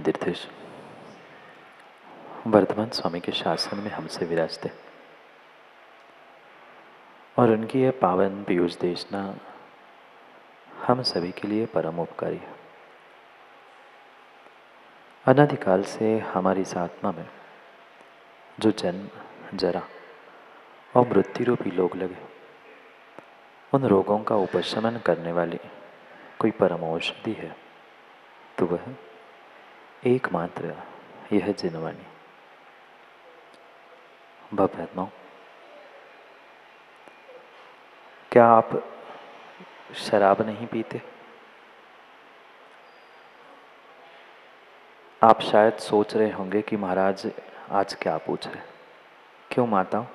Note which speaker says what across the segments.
Speaker 1: तीर्थेश वर्धमान स्वामी के शासन में हमसे विराजते और उनकी यह पावन पीयूष देशना हम सभी के लिए परम उपकारी है। अनादिकाल से हमारी इस आत्मा में जो जन्म, जरा और मृत्यु रूपी रोग लगे, उन रोगों का उपशमन करने वाली कोई परम औषधि है तो वह एकमात्र यह जिनवाणी। भवरत्माओं, क्या आप शराब नहीं पीते? आप शायद सोच रहे होंगे कि महाराज आज क्या पूछ रहे। क्यों माताओं,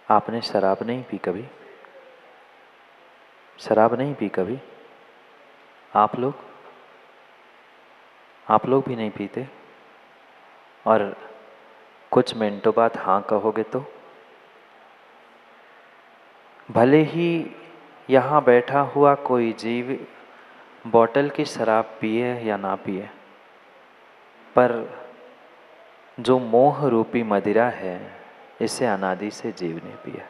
Speaker 1: आपने शराब नहीं पी कभी? शराब नहीं पी कभी? आप लोग भी नहीं पीते? और कुछ मिनटों बाद हाँ कहोगे तो? भले ही यहाँ बैठा हुआ कोई जीव बोतल की शराब पिए या ना पिए, पर जो मोह रूपी मदिरा है इसे अनादि से जीव ने पिया।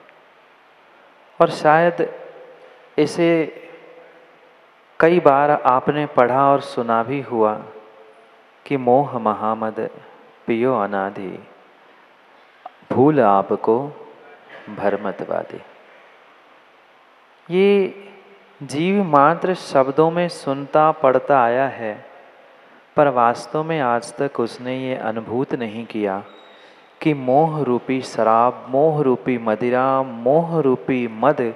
Speaker 1: और शायद इसे कई बार आपने पढ़ा और सुना भी हुआ कि मोह महामद पियो अनादि, भूल आपको भरमतवादी। ये जीव मात्र शब्दों में सुनता पढ़ता आया है, पर वास्तव में आज तक उसने ये अनुभूत नहीं किया कि मोह रूपी शराब, मोह रूपी मदिरा, मोह रूपी मद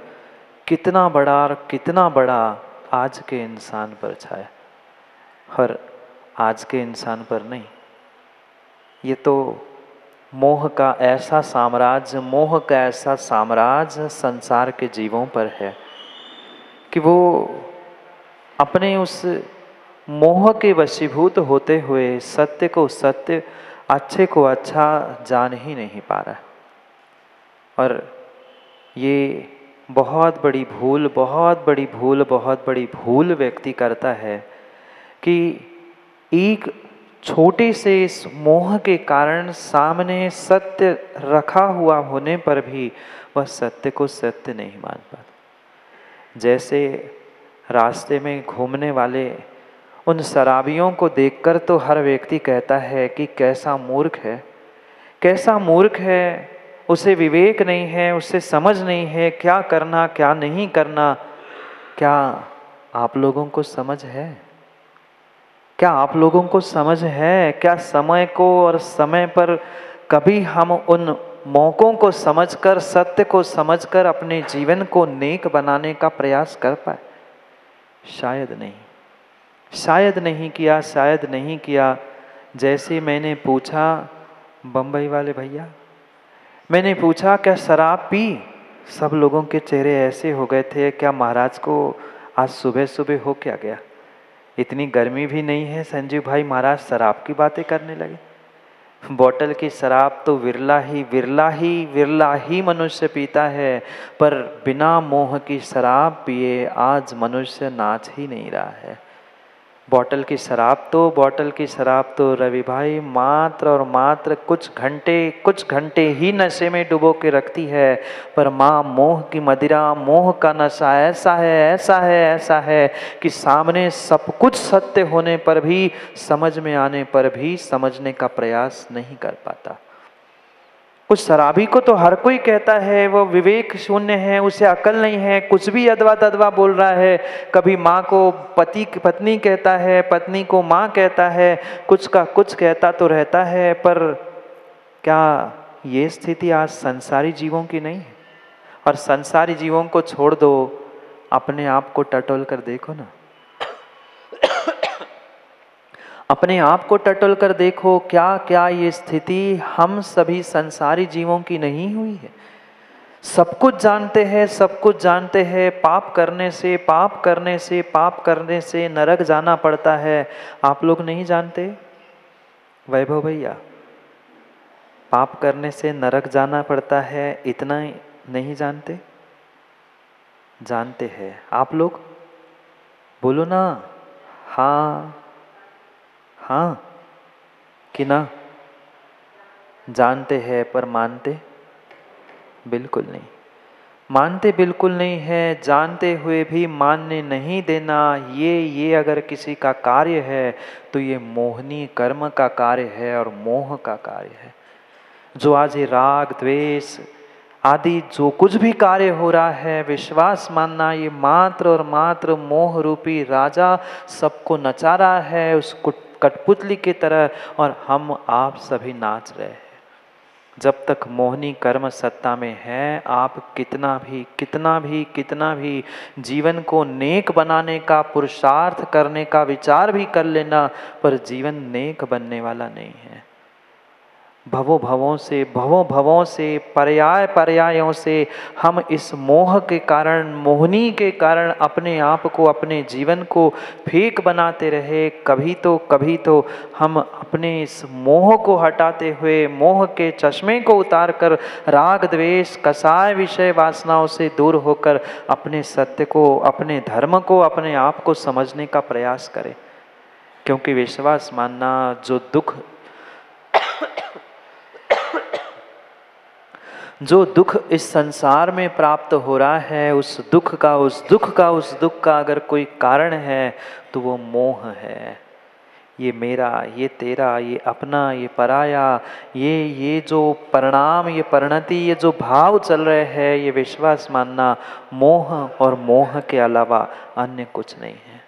Speaker 1: कितना बड़ा और कितना बड़ा आज के इंसान पर छाया। और आज के इंसान पर नहीं, ये तो मोह का ऐसा साम्राज्य, मोह का ऐसा साम्राज्य संसार के जीवों पर है कि वो अपने उस मोह के वशीभूत होते हुए सत्य को सत्य, अच्छे को अच्छा जान ही नहीं पा रहा। और ये बहुत बड़ी भूल व्यक्ति करता है कि एक छोटे से इस मोह के कारण सामने सत्य रखा हुआ होने पर भी वह सत्य को सत्य नहीं मान पाता। जैसे रास्ते में घूमने वाले उन शराबियों को देखकर तो हर व्यक्ति कहता है कि कैसा मूर्ख है, कैसा मूर्ख है, उसे विवेक नहीं है, उसे समझ नहीं है क्या करना क्या नहीं करना। क्या आप लोगों को समझ है? क्या आप लोगों को समझ है? क्या समय को और समय पर कभी हम उन मौकों को समझकर, सत्य को समझकर अपने जीवन को नेक बनाने का प्रयास कर पाए? शायद नहीं, शायद नहीं किया। जैसे मैंने पूछा बम्बई वाले भैया, मैंने पूछा क्या शराब पी? सब लोगों के चेहरे ऐसे हो गए थे, क्या महाराज को आज सुबह सुबह हो क्या गया? इतनी गर्मी भी नहीं है संजीव भाई, महाराज शराब की बातें करने लगे। बोतल की शराब तो विरला ही मनुष्य पीता है, पर बिना मोह की शराब पिए आज मनुष्य नाच ही नहीं रहा है। बोतल की शराब तो रवि भाई मात्र और मात्र कुछ घंटे ही नशे में डुबो के रखती है, पर माँ मोह की मदिरा, मोह का नशा ऐसा है कि सामने सब कुछ सत्य होने पर भी, समझ में आने पर भी समझने का प्रयास नहीं कर पाता। उस शराबी को तो हर कोई कहता है वो विवेक शून्य है, उसे अकल नहीं है, कुछ भी अदवा तदवा बोल रहा है। कभी माँ को पत्नी कहता है, पत्नी को माँ कहता है, कुछ का कुछ कहता तो रहता है। पर क्या ये स्थिति आज संसारी जीवों की नहीं है? और संसारी जीवों को छोड़ दो, अपने आप को टटोल कर देखो ना, अपने आप को टटोल कर देखो, क्या ये स्थिति हम सभी संसारी जीवों की नहीं हुई है? सब कुछ जानते हैं, पाप करने से नरक जाना पड़ता है। आप लोग नहीं जानते वैभव भैया? पाप करने से नरक जाना पड़ता है, इतना नहीं जानते? जानते हैं आप लोग? बोलो ना हाँ हाँ। कि ना? जानते हैं पर मानते बिल्कुल नहीं। मानते बिल्कुल नहीं है, जानते हुए भी मानने नहीं देना, ये अगर किसी का कार्य है तो ये मोहनी कर्म का कार्य है और मोह का कार्य है। जो आज ये राग द्वेष आदि जो कुछ भी कार्य हो रहा है, विश्वास मानना, ये मात्र और मात्र मोह रूपी राजा सबको नचा रहा है उस कठपुतली की तरह, और हम आप सभी नाच रहे हैं। जब तक मोहनी कर्म सत्ता में है, आप कितना भी जीवन को नेक बनाने का पुरुषार्थ करने का विचार भी कर लेना, पर जीवन नेक बनने वाला नहीं है। भवों भवों से पर्यायों से हम इस मोह के कारण, मोहनी के कारण अपने आप को, अपने जीवन को फेंक बनाते रहे। कभी तो हम अपने इस मोह को हटाते हुए, मोह के चश्मे को उतार कर, राग द्वेष कसाय विषय वासनाओं से दूर होकर अपने सत्य को, अपने धर्म को, अपने आप को समझने का प्रयास करें। क्योंकि विश्वास मानना, जो दुख इस संसार में प्राप्त हो रहा है, उस दुख का अगर कोई कारण है तो वो मोह है। ये मेरा, ये तेरा, ये अपना, ये पराया, ये जो परिणाम, ये परिणति, ये जो भाव चल रहे हैं, ये विश्वास मानना मोह, और मोह के अलावा अन्य कुछ नहीं है।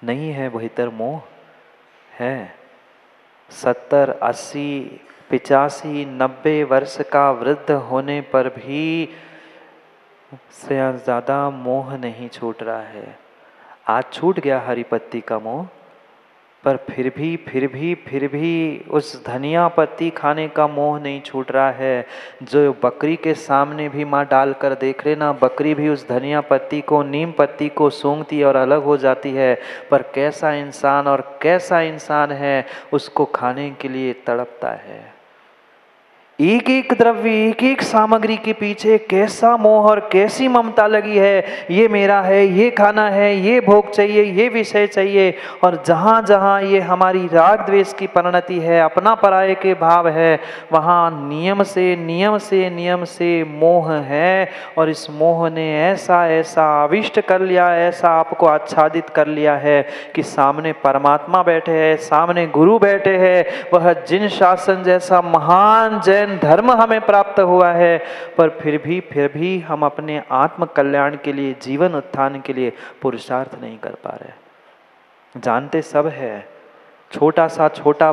Speaker 1: नहीं है भीतर मोह है। 70, 80, 85, 90 वर्ष का वृद्ध होने पर भी से ज़्यादा मोह नहीं छूट रहा है। आज छूट गया हरिपत्ती का मोह, पर फिर भी उस धनिया पत्ती खाने का मोह नहीं छूट रहा है। जो बकरी के सामने भी माँ डाल कर देख लेना, बकरी भी उस धनिया पत्ती को, नीम पत्ती को सूंघती और अलग हो जाती है, पर कैसा इंसान है उसको खाने के लिए तड़पता है। एक एक द्रव्य, एक एक सामग्री के पीछे कैसा मोह और कैसी ममता लगी है। ये मेरा है, ये खाना है, ये भोग चाहिए, ये विषय चाहिए। और जहाँ जहाँ ये हमारी राग द्वेष की परिणति है, अपना पराये के भाव है, वहाँ नियम से मोह है। और इस मोह ने ऐसा आविष्ट कर लिया, ऐसा आपको आच्छादित कर लिया है कि सामने परमात्मा बैठे हैं, सामने गुरु बैठे हैं, वह जिन शासन जैसा महान जैन धर्म हमें प्राप्त हुआ है, पर फिर भी हम अपने आत्म कल्याण के लिए, जीवन उत्थान के लिए पुरुषार्थ नहीं कर पा रहे। जानते सब है, छोटा सा छोटा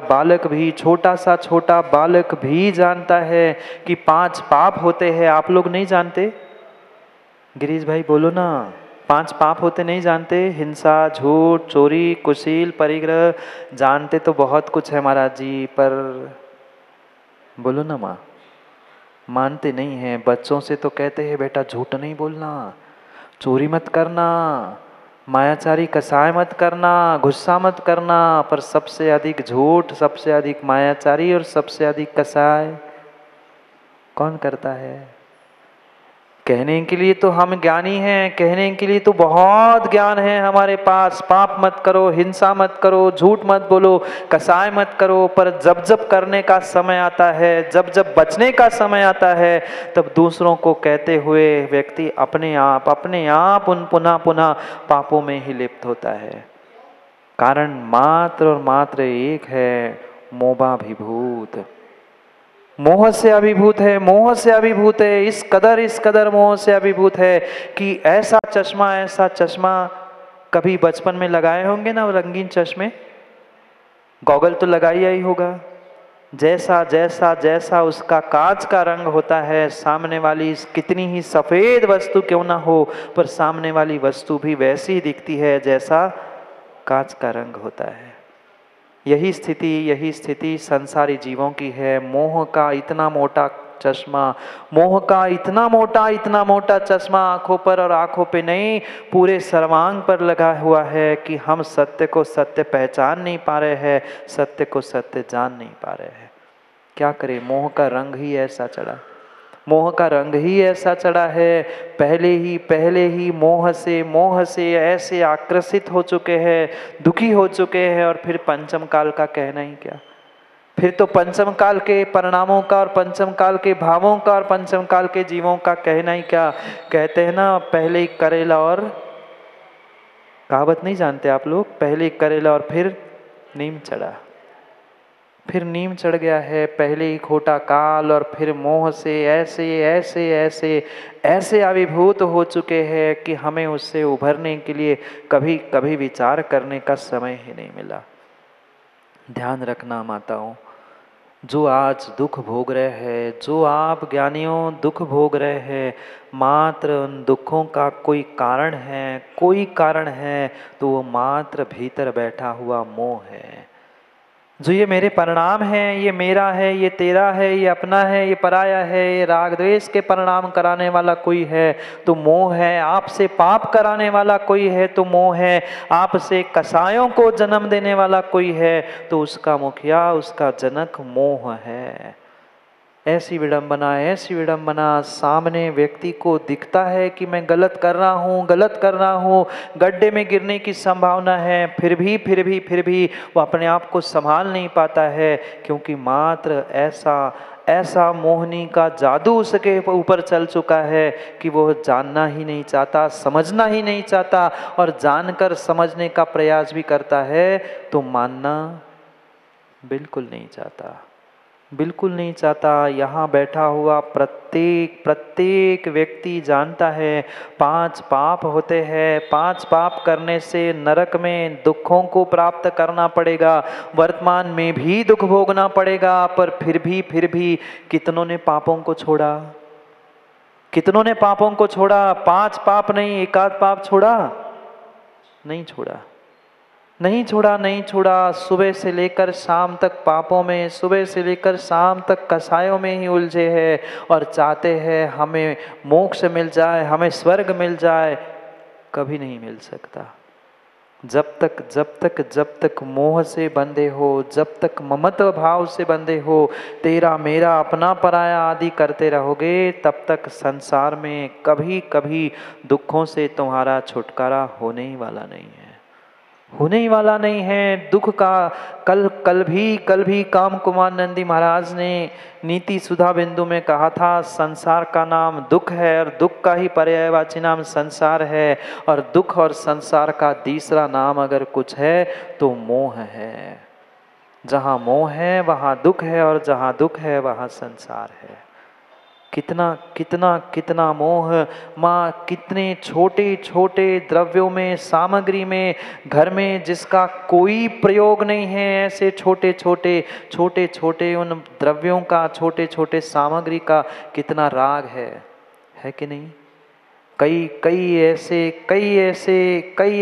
Speaker 1: बालक भी जानता है कि 5 पाप होते हैं। आप लोग नहीं जानते? गिरीश भाई बोलो ना, 5 पाप होते नहीं जानते? हिंसा, झूठ, चोरी, कुशील, परिग्रह। जानते तो बहुत कुछ है महाराज जी, पर बोलो ना माँ। मानते नहीं हैं। बच्चों से तो कहते हैं बेटा झूठ नहीं बोलना, चोरी मत करना, मायाचारी कसाय मत करना, गुस्सा मत करना, पर सबसे अधिक झूठ, सबसे अधिक मायाचारी और सबसे अधिक कसाय कौन करता है? कहने के लिए तो हम ज्ञानी हैं, कहने के लिए तो बहुत ज्ञान है हमारे पास, पाप मत करो, हिंसा मत करो, झूठ मत बोलो, कसाय मत करो, पर जब करने का समय आता है, जब बचने का समय आता है, तब दूसरों को कहते हुए व्यक्ति अपने आप उन पुनः पापों में ही लिप्त होता है। कारण मात्र और मात्र एक है, मोहाभिभूत। मोह से अभिभूत है, इस कदर मोह से अभिभूत है कि ऐसा चश्मा कभी बचपन में लगाए होंगे ना, रंगीन चश्मे, गॉगल तो लगाया ही होगा। जैसा उसका कांच का रंग होता है, सामने वाली कितनी ही सफेद वस्तु क्यों ना हो, पर सामने वाली वस्तु भी वैसी दिखती है जैसा कांच का रंग होता है। यही स्थिति संसारी जीवों की है। मोह का इतना मोटा चश्मा आंखों पर, और आंखों पे नहीं, पूरे सर्वांग पर लगा हुआ है कि हम सत्य को सत्य पहचान नहीं पा रहे हैं, सत्य को सत्य जान नहीं पा रहे हैं। क्या करें? मोह का रंग ही ऐसा चढ़ा है। पहले ही मोह से ऐसे आकर्षित हो चुके हैं, दुखी हो चुके हैं, और फिर पंचम काल का कहना ही क्या। फिर तो पंचम काल के परिणामों का और पंचम काल के भावों का और पंचम काल के जीवों का कहना ही क्या। कहते हैं ना, पहले ही करेला और, कहावत नहीं जानते आप लोग, पहले ही करेला और फिर नीम चढ़ा। फिर नीम चढ़ गया है, पहले ही खोटा काल और फिर मोह से ऐसे ऐसे ऐसे ऐसे आविर्भूत हो चुके हैं कि हमें उससे उभरने के लिए कभी कभी विचार करने का समय ही नहीं मिला। ध्यान रखना माताओं, जो आज दुख भोग रहे हैं, जो आप ज्ञानियों दुख भोग रहे हैं, मात्र उन दुखों का कोई कारण है, कोई कारण है तो वो मात्र भीतर बैठा हुआ मोह है। जो ये मेरे परिणाम हैं, ये मेरा है, ये तेरा है, ये अपना है, ये पराया है, ये राग द्वेष के परिणाम कराने वाला कोई है तो मोह है। आपसे पाप कराने वाला कोई है तो मोह है। आपसे कसायों को जन्म देने वाला कोई है तो उसका मुखिया, उसका जनक मोह है। ऐसी विडंबना, ऐसी विडंबना, सामने व्यक्ति को दिखता है कि मैं गलत कर रहा हूँ, गलत कर रहा हूँ, गड्ढे में गिरने की संभावना है, फिर भी वो अपने आप को संभाल नहीं पाता है, क्योंकि मात्र ऐसा मोहनी का जादू उसके ऊपर चल चुका है कि वो जानना ही नहीं चाहता, समझना ही नहीं चाहता, और जानकर समझने का प्रयास भी करता है तो मानना बिल्कुल नहीं चाहता, बिल्कुल नहीं चाहता। यहाँ बैठा हुआ प्रत्येक व्यक्ति जानता है 5 पाप होते हैं, 5 पाप करने से नरक में दुखों को प्राप्त करना पड़ेगा, वर्तमान में भी दुख भोगना पड़ेगा। पर फिर भी कितनों ने पापों को छोड़ा, कितनों ने पापों को छोड़ा? 5 पाप नहीं, 1 आध पाप छोड़ा? नहीं छोड़ा, नहीं छोड़ा, नहीं छोड़ा। सुबह से लेकर शाम तक पापों में, सुबह से लेकर शाम तक कसायों में ही उलझे हैं और चाहते हैं हमें मोक्ष मिल जाए, हमें स्वर्ग मिल जाए। कभी नहीं मिल सकता। जब तक मोह से बंधे हो, जब तक ममत्व भाव से बंधे हो, तेरा मेरा अपना पराया आदि करते रहोगे, तब तक संसार में कभी कभी दुखों से तुम्हारा छुटकारा होने ही वाला नहीं है, होने ही वाला नहीं है। दुख का कल भी काम कुमार नंदी महाराज ने नीति सुधा बिंदु में कहा था, संसार का नाम दुख है और दुख का ही पर्यायवाची नाम संसार है, और दुख और संसार का तीसरा नाम अगर कुछ है तो मोह है। जहाँ मोह है वहाँ दुख है, और जहाँ दुख है वहाँ संसार है। कितना कितना कितना मोह माँ, कितने छोटे छोटे द्रव्यों में, सामग्री में, घर में जिसका कोई प्रयोग नहीं है, ऐसे छोटे छोटे उन द्रव्यों का, छोटे छोटे सामग्री का कितना राग है कि नहीं? कई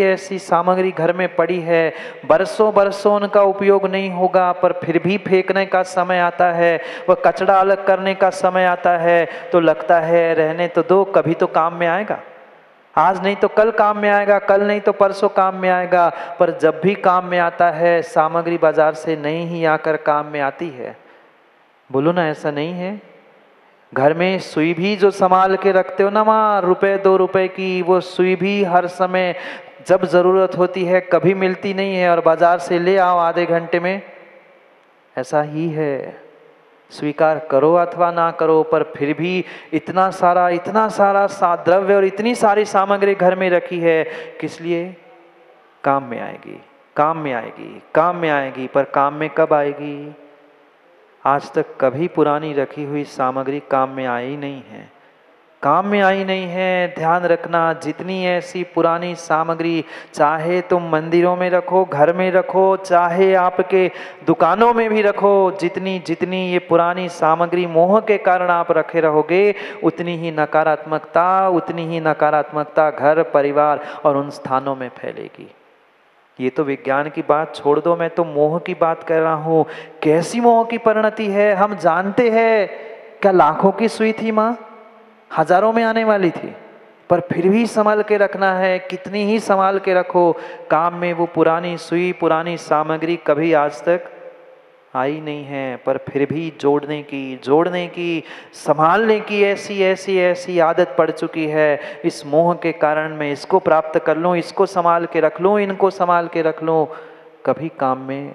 Speaker 1: ऐसी सामग्री घर में पड़ी है, बरसों उनका उपयोग नहीं होगा, पर फिर भी फेंकने का समय आता है, वह कचरा अलग करने का समय आता है तो लगता है रहने तो दो, कभी तो काम में आएगा, आज नहीं तो कल काम में आएगा, कल नहीं तो परसों काम में आएगा। पर जब भी काम में आता है, सामग्री बाजार से नहीं ही आकर काम में आती है। बोलो ना, ऐसा नहीं है? घर में सुई भी जो संभाल के रखते हो ना माँ, रुपए 2 रुपए की, वो सुई भी हर समय जब ज़रूरत होती है कभी मिलती नहीं है, और बाजार से ले आओ आधे घंटे में। ऐसा ही है, स्वीकार करो अथवा ना करो, पर फिर भी इतना सारा द्रव्य और इतनी सारी सामग्री घर में रखी है, किस लिए? काम में आएगी, काम में आएगी, काम में आएगी। पर काम में कब आएगी? आज तक कभी पुरानी रखी हुई सामग्री काम में आई नहीं है, काम में आई नहीं है। ध्यान रखना, जितनी ऐसी पुरानी सामग्री, चाहे तुम मंदिरों में रखो, घर में रखो, चाहे आपके दुकानों में भी रखो, जितनी ये पुरानी सामग्री मोह के कारण आप रखे रहोगे, उतनी ही नकारात्मकता घर, परिवार और उन स्थानों में फैलेगी। ये तो विज्ञान की बात छोड़ दो, मैं तो मोह की बात कर रहा हूँ। कैसी मोह की परिणति है हम जानते हैं। क्या लाखों की सुई थी माँ? हजारों में आने वाली थी, पर फिर भी संभाल के रखना है। कितनी ही संभाल के रखो, काम में वो पुरानी सुई, पुरानी सामग्री कभी आज तक आई नहीं है, पर फिर भी जोड़ने की, संभालने की ऐसी आदत पड़ चुकी है। इस मोह के कारण मैं इसको प्राप्त कर लूँ, इसको संभाल के रख लूँ, इनको संभाल के रख लूँ, कभी काम में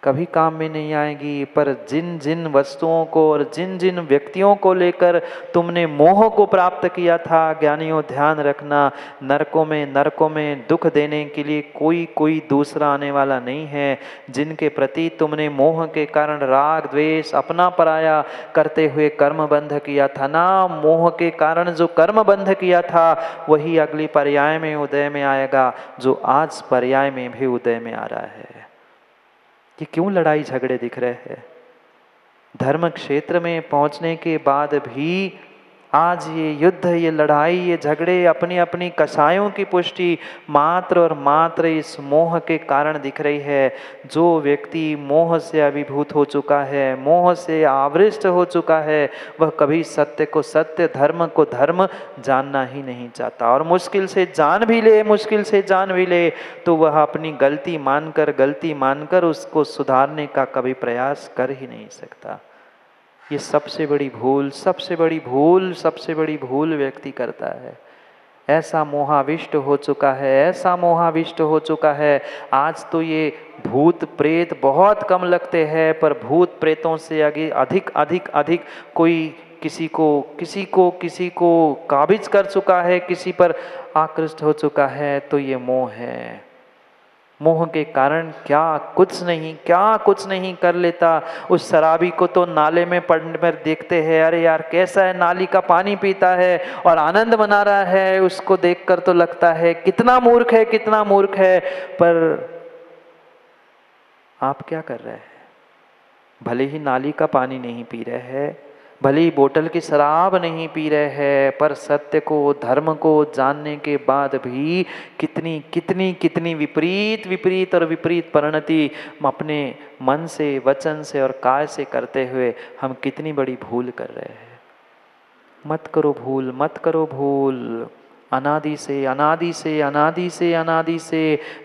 Speaker 1: कभी काम में नहीं आएगी। पर जिन जिन वस्तुओं को और जिन जिन व्यक्तियों को लेकर तुमने मोह को प्राप्त किया था, ज्ञानियों ध्यान रखना, नरकों में दुख देने के लिए कोई दूसरा आने वाला नहीं है। जिनके प्रति तुमने मोह के कारण राग द्वेष अपना पराया करते हुए कर्म बंध किया था ना, मोह के कारण जो कर्म बंध किया था वही अगली पर्याय में उदय में आएगा, जो आज पर्याय में भी उदय में आ रहा है। कि क्यों लड़ाई झगड़े दिख रहे हैं? धर्म क्षेत्र में पहुंचने के बाद भी आज ये युद्ध, ये लड़ाई, ये झगड़े, अपनी अपनी कसायों की पुष्टि मात्र और मात्र इस मोह के कारण दिख रही है। जो व्यक्ति मोह से अभिभूत हो चुका है, मोह से आवृष्ट हो चुका है, वह कभी सत्य को सत्य, धर्म को धर्म जानना ही नहीं चाहता। और मुश्किल से जान भी ले तो वह अपनी गलती मानकर उसको सुधारने का कभी प्रयास कर ही नहीं सकता। ये सबसे बड़ी भूल व्यक्ति करता है। ऐसा मोहाविष्ट हो चुका है। आज तो ये भूत प्रेत बहुत कम लगते हैं, पर भूत प्रेतों से आगे अधिक कोई किसी को काबिज कर चुका है, किसी पर आकृष्ट हो चुका है, तो ये मोह है। मोह के कारण क्या कुछ नहीं कर लेता। उस शराबी को तो नाले में पड़ने पर देखते हैं, अरे यार कैसा है, नाली का पानी पीता है और आनंद मना रहा है, उसको देखकर तो लगता है कितना मूर्ख है। पर आप क्या कर रहे हैं? भले ही नाली का पानी नहीं पी रहे हैं, भले ही बोतल की शराब नहीं पी रहे हैं, पर सत्य को, धर्म को जानने के बाद भी कितनी विपरीत परिणति अपने मन से, वचन से और काय से करते हुए हम कितनी बड़ी भूल कर रहे हैं। मत करो भूल। अनादि से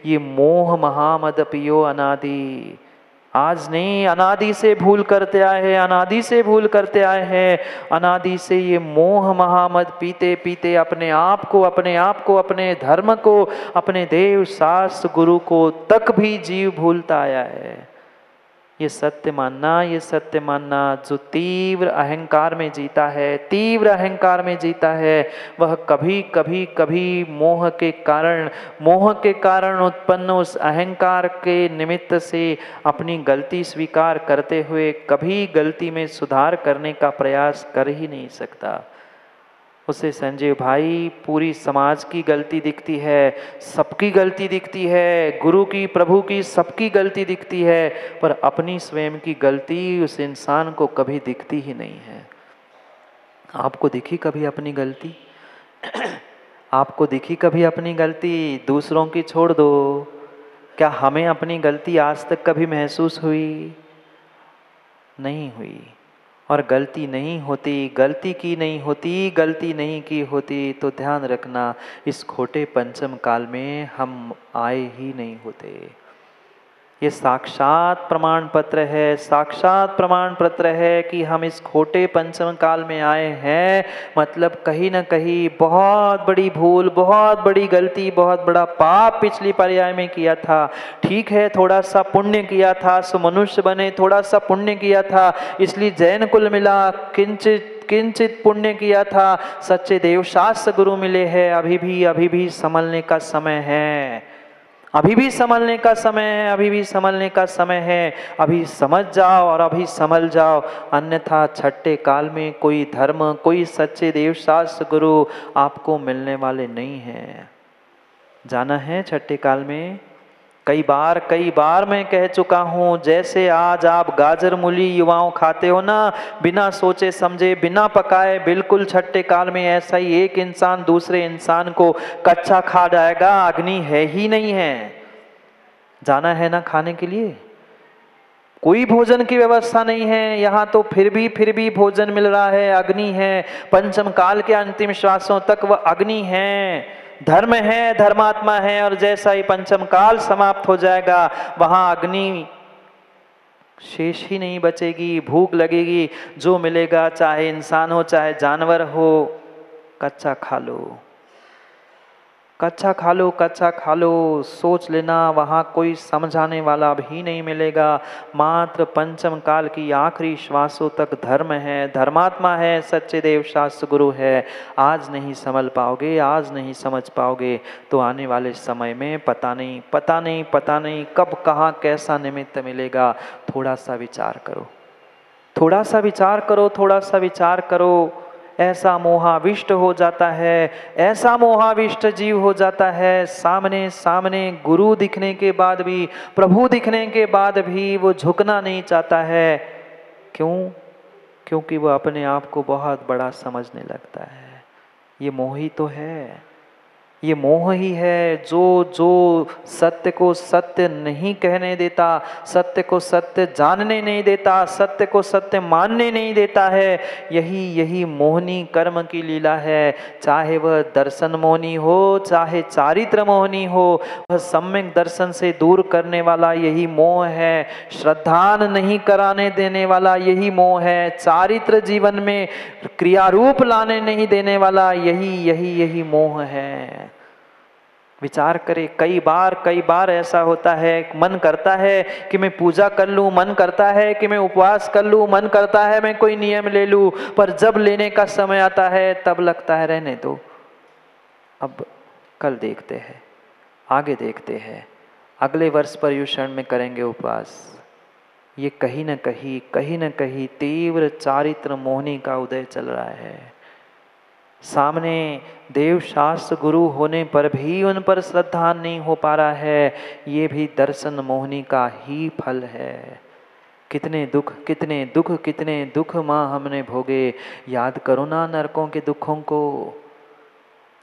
Speaker 1: ये मोह महामद पियो अनादि। आज नहीं, अनादि से भूल करते आए हैं। अनादि से ये मोह महामद पीते अपने आप को, अपने धर्म को, अपने देव शास्त्र गुरु को तक भी जीव भूलता आया है। ये सत्य मानना जो तीव्र अहंकार में जीता है, वह कभी मोह के कारण उत्पन्न उस अहंकार के निमित्त से अपनी गलती स्वीकार करते हुए कभी गलती में सुधार करने का प्रयास कर ही नहीं सकता। उसे संजय भाई पूरी समाज की गलती दिखती है, सबकी गलती दिखती है, गुरु की, प्रभु की, सबकी गलती दिखती है, पर अपनी स्वयं की गलती उस इंसान को कभी दिखती ही नहीं है। आपको दिखी कभी अपनी गलती? आपको दिखी कभी अपनी गलती? दूसरों की छोड़ दो, क्या हमें अपनी गलती आज तक कभी महसूस हुई? नहीं हुई। और गलती नहीं की होती तो ध्यान रखना, इस खोटे पंचम काल में हम आए ही नहीं होते। ये साक्षात प्रमाण पत्र है कि हम इस खोटे पंचम काल में आए हैं। मतलब कहीं ना कहीं बहुत बड़ी भूल, बहुत बड़ी गलती, बहुत बड़ा पाप पिछली पर्याय में किया था। ठीक है, थोड़ा सा पुण्य किया था, सो मनुष्य बने, थोड़ा सा पुण्य किया था इसलिए जैन कुल मिला, किंचित पुण्य किया था, सच्चे देव शास्त्र गुरु मिले हैं। अभी भी संभलने का समय है, अभी समझ जाओ और अभी संभल जाओ। अन्यथा छठे काल में कोई धर्म, कोई सच्चे देव शास्त्र गुरु आपको मिलने वाले नहीं हैं। जाना है छठे काल में? कई बार मैं कह चुका हूँ, जैसे आज आप गाजर मूली युवाओं खाते हो ना, बिना सोचे समझे, बिना पकाए, बिल्कुल छठे काल में ऐसा ही एक इंसान दूसरे इंसान को कच्चा खा जाएगा। अग्नि है ही नहीं है। जाना है ना खाने के लिए? कोई भोजन की व्यवस्था नहीं है यहाँ तो फिर भी भोजन मिल रहा है, अग्नि है। पंचम काल के अंतिम श्वासों तक वह अग्नि है, धर्म है, धर्मात्मा है। और जैसा ही पंचम काल समाप्त हो जाएगा, वहां अग्नि शेष ही नहीं बचेगी। भूख लगेगी, जो मिलेगा चाहे इंसान हो चाहे जानवर हो, कच्चा खा लो। कच्चा खा लो, सोच लेना वहाँ कोई समझाने वाला भी नहीं मिलेगा। मात्र पंचम काल की आखिरी श्वासों तक धर्म है, धर्मात्मा है, सच्चे देव शास्त्र गुरु है। आज नहीं समझ पाओगे, आज नहीं समझ पाओगे तो आने वाले समय में पता नहीं कब कहाँ कैसा निमित्त मिलेगा। थोड़ा सा विचार करो, थोड़ा सा विचार करो, थोड़ा सा विचार करो। ऐसा मोहाविष्ट हो जाता है, ऐसा मोहाविष्ट जीव हो जाता है, सामने सामने गुरु दिखने के बाद भी, प्रभु दिखने के बाद भी वो झुकना नहीं चाहता है। क्यों? क्योंकि वो अपने आप को बहुत बड़ा समझने लगता है। ये मोह ही तो है, ये मोह ही है जो जो सत्य को सत्य नहीं कहने देता, सत्य को सत्य जानने नहीं देता, सत्य को सत्य मानने नहीं देता है। यही मोहनी कर्म की लीला है। चाहे वह दर्शन मोहनी हो, चाहे चारित्र मोहनी हो, वह सम्यक दर्शन से दूर करने वाला यही मोह है। श्रद्धान नहीं कराने देने वाला यही मोह है। चारित्र जीवन में क्रियारूप लाने नहीं देने वाला यही मोह है। विचार करें, कई बार ऐसा होता है, मन करता है कि मैं पूजा कर लूं, मन करता है कि मैं उपवास कर लूं, मन करता है मैं कोई नियम ले लूं, पर जब लेने का समय आता है तब लगता है रहने दो, अब कल देखते हैं, आगे देखते हैं, अगले वर्ष पर्युषण में करेंगे उपवास। ये कहीं न कहीं तीव्र चारित्र मोहनी का उदय चल रहा है। सामने देव शास्त्र गुरु होने पर भी उन पर श्रद्धा नहीं हो पा रहा है। ये भी दर्शन मोहनी का ही फल है। कितने दुख माँ हमने भोगे। याद करो ना नरकों के दुखों को।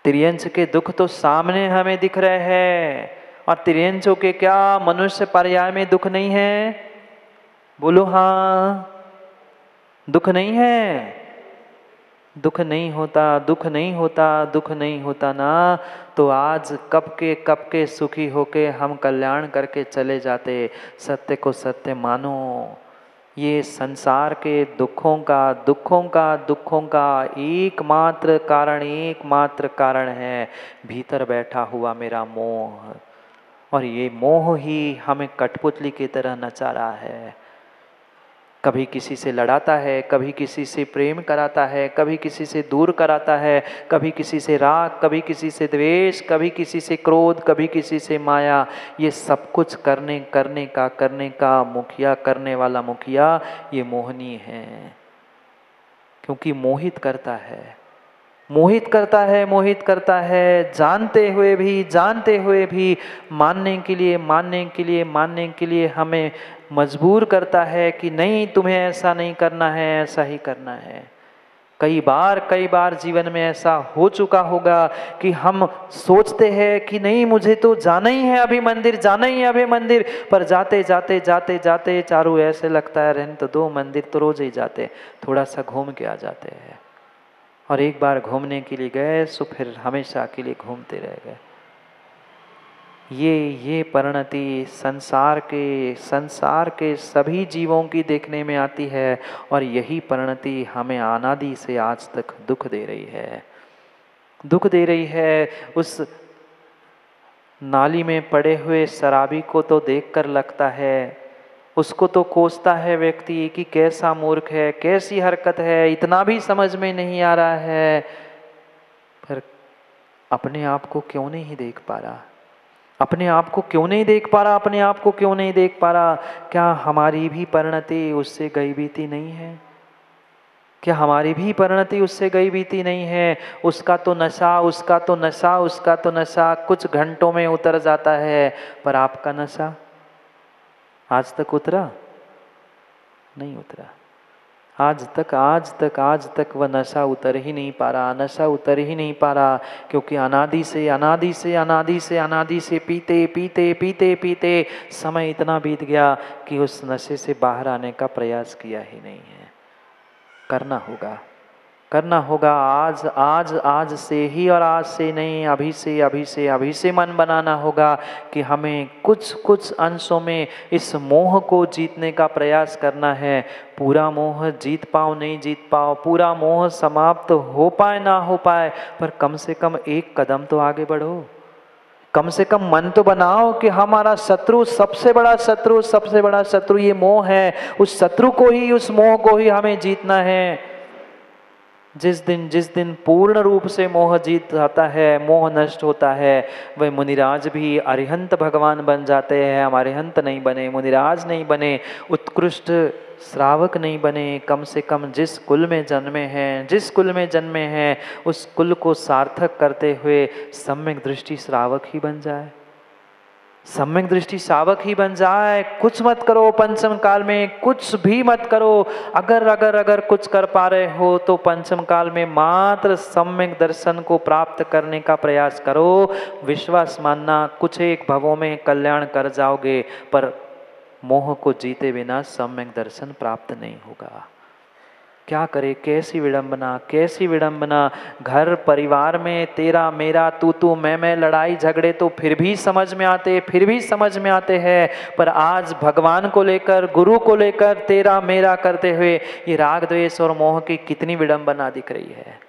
Speaker 1: त्रियंच के दुख तो सामने हमें दिख रहे हैं, और त्रियंचों के क्या मनुष्य पर्याय में दुख नहीं है? बोलो हाँ, दुख नहीं है। दुख नहीं होता ना तो आज कब के सुखी होके हम कल्याण करके चले जाते। सत्य को सत्य मानो। ये संसार के दुखों का एकमात्र कारण है भीतर बैठा हुआ मेरा मोह। और ये मोह ही हमें कठपुतली की तरह नचा रहा है। कभी किसी से लड़ाता है, कभी किसी से प्रेम कराता है, कभी किसी से दूर कराता है, कभी किसी से राग, कभी किसी से द्वेष, कभी किसी से क्रोध, कभी किसी से माया। ये सब कुछ करने का मुखिया, करने वाला मुखिया ये मोहनी है। क्योंकि मोहित करता है, जानते हुए भी मानने के लिए हमें मजबूर करता है कि नहीं, तुम्हें ऐसा नहीं करना है, ऐसा ही करना है। कई बार जीवन में ऐसा हो चुका होगा कि हम सोचते हैं कि नहीं, मुझे तो जाना ही है अभी मंदिर, पर जाते चारों ऐसे लगता है रहने तो दो, मंदिर तो रोज ही जाते, थोड़ा सा घूम के आ जाते हैं। और एक बार घूमने के लिए गए तो फिर हमेशा के लिए घूमते रह गए। ये परिणति संसार के सभी जीवों की देखने में आती है, और यही परिणति हमें अनादि से आज तक दुख दे रही है। उस नाली में पड़े हुए शराबी को तो देखकर लगता है, उसको तो कोसता है व्यक्ति कि कैसा मूर्ख है, कैसी हरकत है, इतना भी समझ में नहीं आ रहा है। पर अपने आप को क्यों नहीं देख पा रहा? अपने आप को क्यों नहीं देख पा रहा? क्या हमारी भी परिणति उससे गई बीती नहीं है? उसका तो नशा कुछ घंटों में उतर जाता है, पर आपका नशा आज तक उतरा? नहीं उतरा। आज तक वह नशा उतर ही नहीं पा रहा, क्योंकि अनादि से पीते समय इतना बीत गया कि उस नशे से बाहर आने का प्रयास किया ही नहीं है। करना होगा आज से ही, और आज से नहीं, अभी से मन बनाना होगा कि हमें कुछ अंशों में इस मोह को जीतने का प्रयास करना है। पूरा मोह जीत पाओ नहीं जीत पाओ, पूरा मोह समाप्त हो पाए ना हो पाए, पर कम से कम एक कदम तो आगे बढ़ो। कम से कम मन तो बनाओ कि हमारा शत्रु, सबसे बड़ा शत्रु, सबसे बड़ा शत्रु ये मोह है। उस शत्रु को ही, उस मोह को ही हमें जीतना है। जिस दिन पूर्ण रूप से मोह जीत जाता है, मोह नष्ट होता है, वह मुनिराज भी अरिहंत भगवान बन जाते हैं। हम अरिहंत नहीं बने, मुनिराज नहीं बने, उत्कृष्ट श्रावक नहीं बने, कम से कम जिस कुल में जन्मे हैं, जिस कुल में जन्मे हैं उस कुल को सार्थक करते हुए सम्यक दृष्टि श्रावक ही बन जाए, सम्यक दृष्टि श्रावक ही बन जाए। कुछ मत करो पंचम काल में, कुछ भी मत करो। अगर कुछ कर पा रहे हो तो पंचम काल में मात्र सम्यक दर्शन को प्राप्त करने का प्रयास करो। विश्वास मानना, कुछ एक भवों में कल्याण कर जाओगे, पर मोह को जीते बिना सम्यक दर्शन प्राप्त नहीं होगा। क्या करे, कैसी विडंबना, कैसी विडंबना। घर परिवार में तेरा मेरा, तू मैं लड़ाई झगड़े तो फिर भी समझ में आते, फिर भी समझ में आते हैं, पर आज भगवान को लेकर, गुरु को लेकर तेरा मेरा करते हुए ये राग द्वेष और मोह की कितनी विडंबना दिख रही है,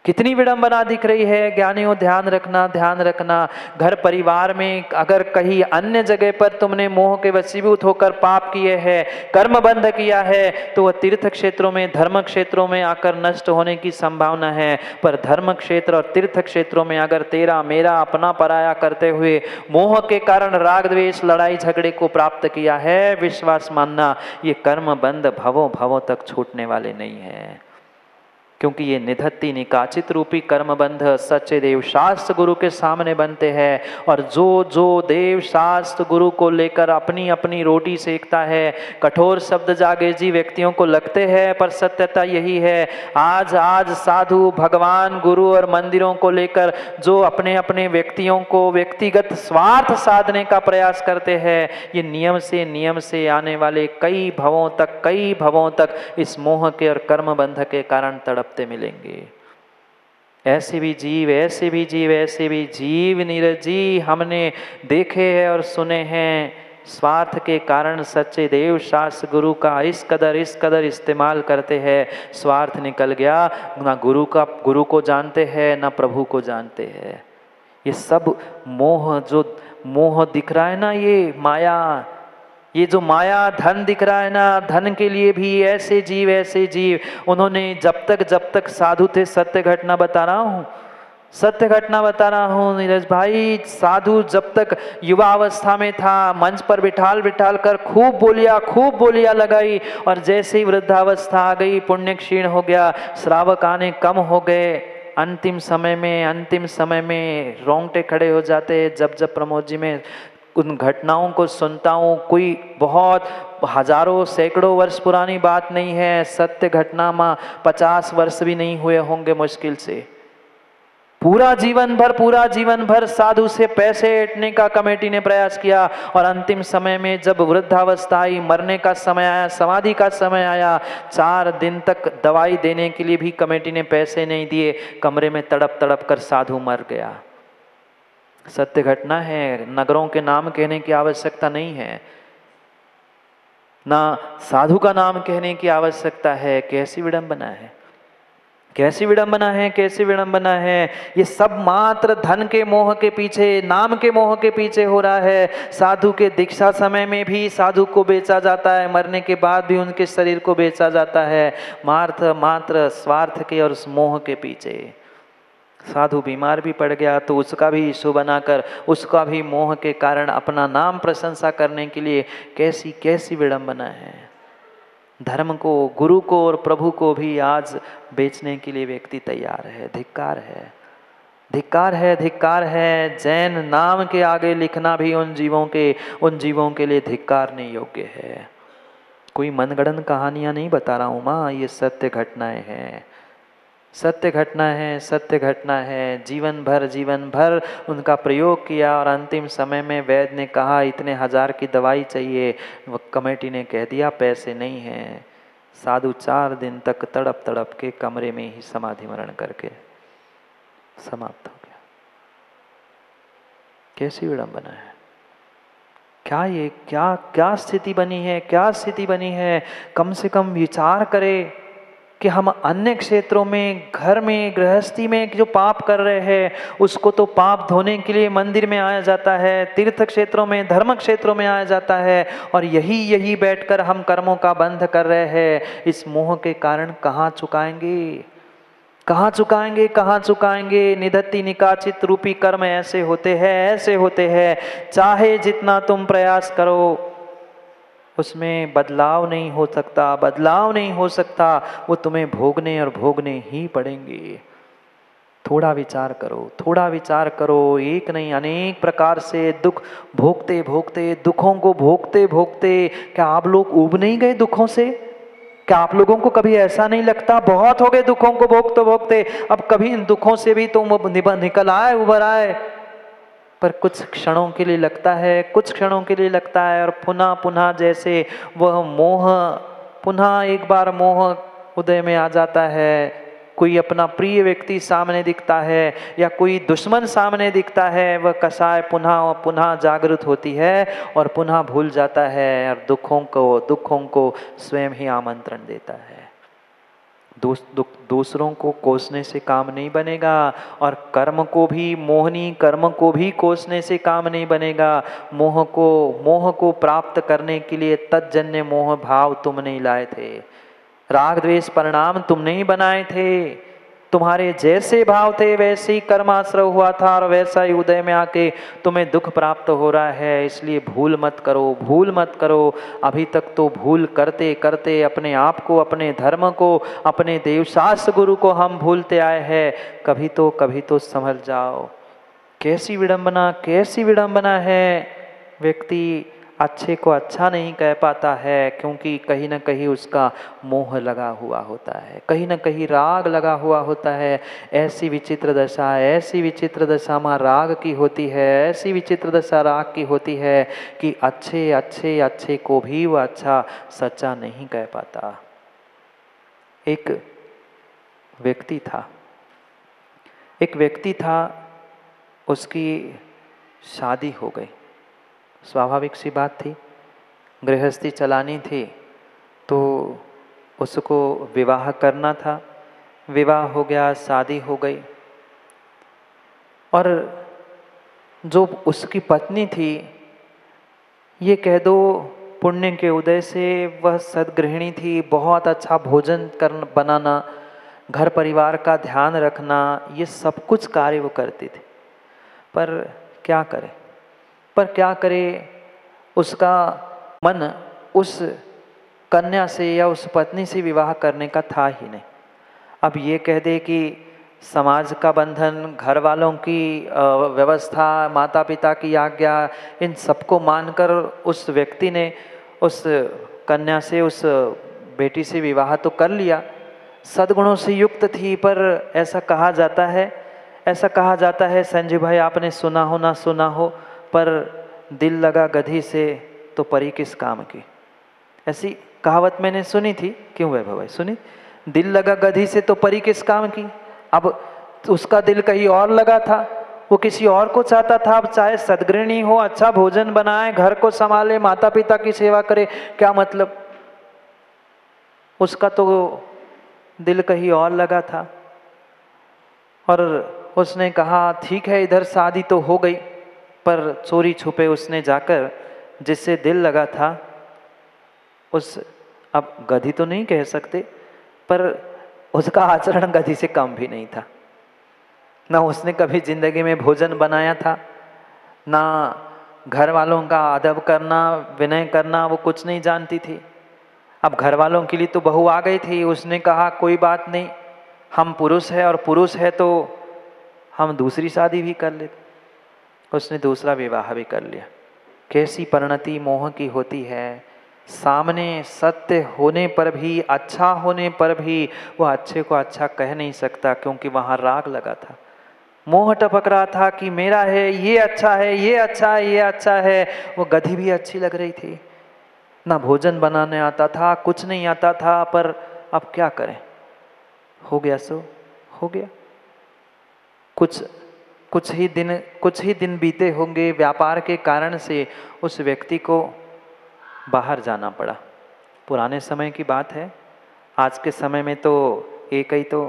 Speaker 1: कितनी विडंबना दिख रही है। ज्ञानियों ध्यान रखना, ध्यान रखना। घर परिवार में अगर कहीं अन्य जगह पर तुमने मोह के वशीभूत होकर पाप किए हैं, कर्म बंध किया है, तो वह तीर्थ क्षेत्रों में, धर्म क्षेत्रों में आकर नष्ट होने की संभावना है। पर धर्म क्षेत्र और तीर्थ क्षेत्रों में अगर तेरा मेरा, अपना पराया करते हुए मोह के कारण राग द्वेष, लड़ाई झगड़े को प्राप्त किया है, विश्वास मानना ये कर्म बंध भवों भवों तक छूटने वाले नहीं है। क्योंकि ये निधत्ति निकाचित रूपी कर्म बंध सच्चे देव शास्त्र गुरु के सामने बनते हैं। और जो जो देव शास्त्र गुरु को लेकर अपनी अपनी रोटी सेकता है, कठोर शब्द जागे जी व्यक्तियों को लगते हैं, पर सत्यता यही है, आज साधु भगवान गुरु और मंदिरों को लेकर जो अपने अपने व्यक्तियों को व्यक्तिगत स्वार्थ साधने का प्रयास करते हैं, ये नियम से आने वाले कई भवों तक इस मोह के और कर्म बंध के कारण तड़प मिलेंगे। ऐसे भी जीव नीरज जी हमने देखे हैं और सुने हैं, स्वार्थ के कारण सच्चे देव शास्त्र गुरु का इस कदर इस्तेमाल करते हैं, स्वार्थ निकल गया, ना गुरु को जानते हैं, ना प्रभु को जानते हैं। ये सब मोह, जो मोह दिख रहा है ना, ये जो माया धन दिख रहा है ना, धन के लिए भी ऐसे जीव उन्होंने जब तक साधु थे, सत्य घटना बता रहा हूँ नीरज भाई, साधु जब तक युवा अवस्था में था, मंच पर बिठाल कर खूब बोलिया लगाई, और जैसे ही वृद्धावस्था आ गई, पुण्य क्षीण हो गया, श्रावक आने कम हो गए, अंतिम समय में रोंगटे खड़े हो जाते जब प्रमोद जी में उन घटनाओं को सुनता हूँ। कोई बहुत हजारों सैकड़ों वर्ष पुरानी बात नहीं है, सत्य घटना में 50 वर्ष भी नहीं हुए होंगे मुश्किल से। पूरा जीवन भर साधु से पैसे ऐंठने का कमेटी ने प्रयास किया, और अंतिम समय में जब वृद्धावस्था आई, मरने का समय आया, समाधि का समय आया, 4 दिन तक दवाई देने के लिए भी कमेटी ने पैसे नहीं दिए, कमरे में तड़प कर साधु मर गया। सत्य घटना है, नगरों के नाम कहने की आवश्यकता नहीं है, ना साधु का नाम कहने की आवश्यकता है। कैसी विडंबना है। ये सब मात्र धन के मोह के पीछे, नाम के मोह के पीछे हो रहा है। साधु के दीक्षा समय में भी साधु को बेचा जाता है, मरने के बाद भी उनके शरीर को बेचा जाता है, मात्र स्वार्थ के और उस मोह के पीछे। साधु बीमार भी पड़ गया तो उसका भी इशू बनाकर, उसका भी मोह के कारण अपना नाम प्रशंसा करने के लिए कैसी विडंबना है। धर्म को, गुरु को और प्रभु को भी आज बेचने के लिए व्यक्ति तैयार है। धिक्कार है। जैन नाम के आगे लिखना भी उन जीवों के लिए धिक्कारने योग्य है। कोई मनगढ़ंत कहानियां नहीं बता रहा हूँ माँ, ये सत्य घटनाएं हैं। सत्य घटना है। जीवन भर उनका प्रयोग किया, और अंतिम समय में वैद्य ने कहा इतने 1000 की दवाई चाहिए, कमेटी ने कह दिया पैसे नहीं हैं। साधु 4 दिन तक तड़प के कमरे में ही समाधि मरण करके समाप्त हो गया। कैसी विडंबना है। क्या स्थिति बनी है। कम से कम विचार करे। कि हम अन्य क्षेत्रों में, घर में, गृहस्थी में जो पाप कर रहे हैं उसको तो पाप धोने के लिए मंदिर में आया जाता है, तीर्थ क्षेत्रों में, धर्म क्षेत्रों में आया जाता है, और यही बैठकर हम कर्मों का बंध कर रहे हैं। इस मोह के कारण कहाँ चुकाएंगे, कहाँ चुकाएंगे, कहाँ चुकाएंगे। निधत्ति निकाचित रूपी कर्म ऐसे होते हैं, ऐसे होते हैं, चाहे जितना तुम प्रयास करो उसमें बदलाव नहीं हो सकता, बदलाव नहीं हो सकता। वो तुम्हें भोगने और भोगने ही पड़ेंगे। थोड़ा विचार करो, थोड़ा विचार करो। एक नहीं अनेक प्रकार से दुख भोगते भोगते, दुखों को भोगते भोगते, क्या आप लोग ऊब नहीं गए दुखों से? क्या आप लोगों को कभी ऐसा नहीं लगता बहुत हो गए दुखों को भोगते भोगते, अब कभी इन दुखों से भी तुम निकल आए, उबर आए? पर कुछ क्षणों के लिए लगता है, कुछ क्षणों के लिए लगता है, और पुनः पुनः जैसे वह मोह, पुनः एक बार मोह उदय में आ जाता है। कोई अपना प्रिय व्यक्ति सामने दिखता है या कोई दुश्मन सामने दिखता है, वह कसाय पुनः पुनः जागृत होती है और पुनः भूल जाता है और दुखों को स्वयं ही आमंत्रण देता है। दूसरों को कोसने से काम नहीं बनेगा, और कर्म को भी, मोहनी कर्म को भी कोसने से काम नहीं बनेगा। मोह को प्राप्त करने के लिए तज्जन्य मोह भाव तुम नहीं लाए थे, राग द्वेष परिणाम तुम नहीं बनाए थे। तुम्हारे जैसे भाव थे वैसे ही कर्माश्रय हुआ था, और वैसा ही उदय में आके तुम्हें दुख प्राप्त हो रहा है। इसलिए भूल मत करो, भूल मत करो। अभी तक तो भूल करते करते अपने आप को, अपने धर्म को, अपने देवशास्त्र गुरु को हम भूलते आए हैं। कभी तो संभल जाओ। कैसी विडंबना, कैसी विडंबना है। व्यक्ति अच्छे को अच्छा नहीं कह पाता है, क्योंकि कहीं ना कहीं उसका मोह लगा हुआ होता है, कहीं ना कहीं राग लगा हुआ होता है। ऐसी विचित्र दशा, ऐसी विचित्र दशा माँ राग की होती है, ऐसी विचित्र दशा राग की होती है कि अच्छे को भी वह अच्छा सच्चा नहीं कह पाता। एक व्यक्ति था, उसकी शादी हो गई। स्वाभाविक सी बात थी, गृहस्थी चलानी थी, तो उसको विवाह करना था। विवाह हो गया, शादी हो गई, और जो उसकी पत्नी थी, ये कह दो पुण्य के उदय से वह सद्गृहिणी थी। बहुत अच्छा भोजन बनाना, घर परिवार का ध्यान रखना, ये सब कुछ कार्य वो करती थी। पर क्या करे, उसका मन उस कन्या से या उस पत्नी से विवाह करने का था ही नहीं। अब ये कह दे कि समाज का बंधन, घर वालों की व्यवस्था, माता पिता की आज्ञा, इन सबको मानकर उस व्यक्ति ने उस कन्या से, उस बेटी से विवाह तो कर लिया। सद्गुणों से युक्त थी, पर ऐसा कहा जाता है संजय भाई, आपने सुना हो ना सुना हो, पर दिल लगा गधी से तो परी किस काम की। ऐसी कहावत मैंने सुनी थी। क्यों वैभव भाई सुनी? दिल लगा गधी से तो परी किस काम की। अब उसका दिल कहीं और लगा था, वो किसी और को चाहता था। अब चाहे सद्गृहिणी हो, अच्छा भोजन बनाए, घर को संभाले, माता पिता की सेवा करे, क्या मतलब, उसका तो दिल कहीं और लगा था। और उसने कहा ठीक है, इधर शादी तो हो गई, पर चोरी छुपे उसने जाकर जिससे दिल लगा था उस, अब गधी तो नहीं कह सकते, पर उसका आचरण गधी से कम भी नहीं था। ना उसने कभी जिंदगी में भोजन बनाया था, ना घर वालों का अदब करना, विनय करना, वो कुछ नहीं जानती थी। अब घर वालों के लिए तो बहू आ गई थी, उसने कहा कोई बात नहीं, हम पुरुष है और पुरुष है तो हम दूसरी शादी भी कर लेते। उसने दूसरा विवाह भी कर लिया। कैसी परिणति मोह की होती है। सामने सत्य होने पर भी, अच्छा होने पर भी वह अच्छे को अच्छा कह नहीं सकता, क्योंकि वहाँ राग लगा था, मोह टपक रहा था कि मेरा है, ये अच्छा है, ये अच्छा है, ये अच्छा है। वो गधी भी अच्छी लग रही थी, ना भोजन बनाने आता था, कुछ नहीं आता था, पर अब क्या करें, हो गया सो हो गया। कुछ ही दिन बीते होंगे, व्यापार के कारण से उस व्यक्ति को बाहर जाना पड़ा। पुराने समय की बात है, आज के समय में तो एक ही तो,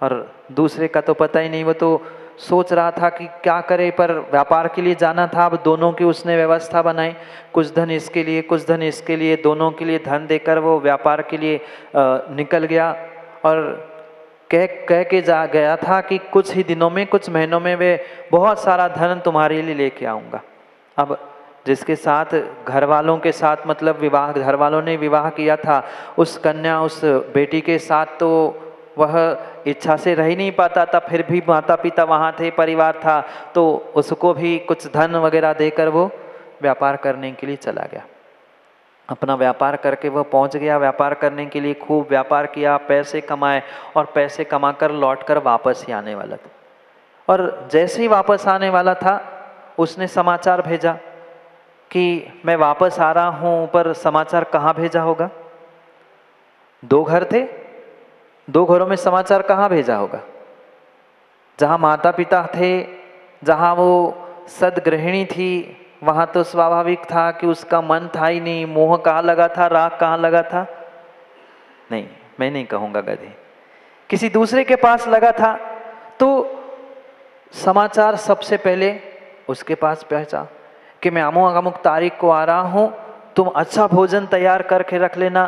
Speaker 1: और दूसरे का तो पता ही नहीं। वो तो सोच रहा था कि क्या करे, पर व्यापार के लिए जाना था। अब दोनों की उसने व्यवस्था बनाई, कुछ धन इसके लिए, कुछ धन इसके लिए, दोनों के लिए धन देकर वो व्यापार के लिए निकल गया। और कह के जा गया था कि कुछ ही दिनों में, कुछ महीनों में वे बहुत सारा धन तुम्हारे लिए लेके आऊँगा। अब जिसके साथ घर वालों के साथ मतलब विवाह, घर वालों ने विवाह किया था, उस कन्या, उस बेटी के साथ तो वह इच्छा से रह ही नहीं पाता था। फिर भी माता पिता वहाँ थे, परिवार था, तो उसको भी कुछ धन वगैरह देकर वो व्यापार करने के लिए चला गया। अपना व्यापार करके वह पहुँच गया। व्यापार करने के लिए खूब व्यापार किया, पैसे कमाए, और पैसे कमाकर लौटकर वापस ही आने वाला था। और जैसे ही वापस आने वाला था, उसने समाचार भेजा कि मैं वापस आ रहा हूँ, पर समाचार कहाँ भेजा होगा? 2 घर थे, 2 घरों में समाचार कहाँ भेजा होगा? जहाँ माता पिता थे, जहाँ वो सद्गृहिणी थी, वहाँ तो स्वाभाविक था कि उसका मन था ही नहीं। मोह कहाँ लगा था, राग कहाँ लगा था? नहीं, मैं नहीं कहूँगा गधे, किसी दूसरे के पास लगा था। तो समाचार सबसे पहले उसके पास पहुँचा कि मैं अमुक तारीख को आ रहा हूँ, तुम अच्छा भोजन तैयार करके रख लेना।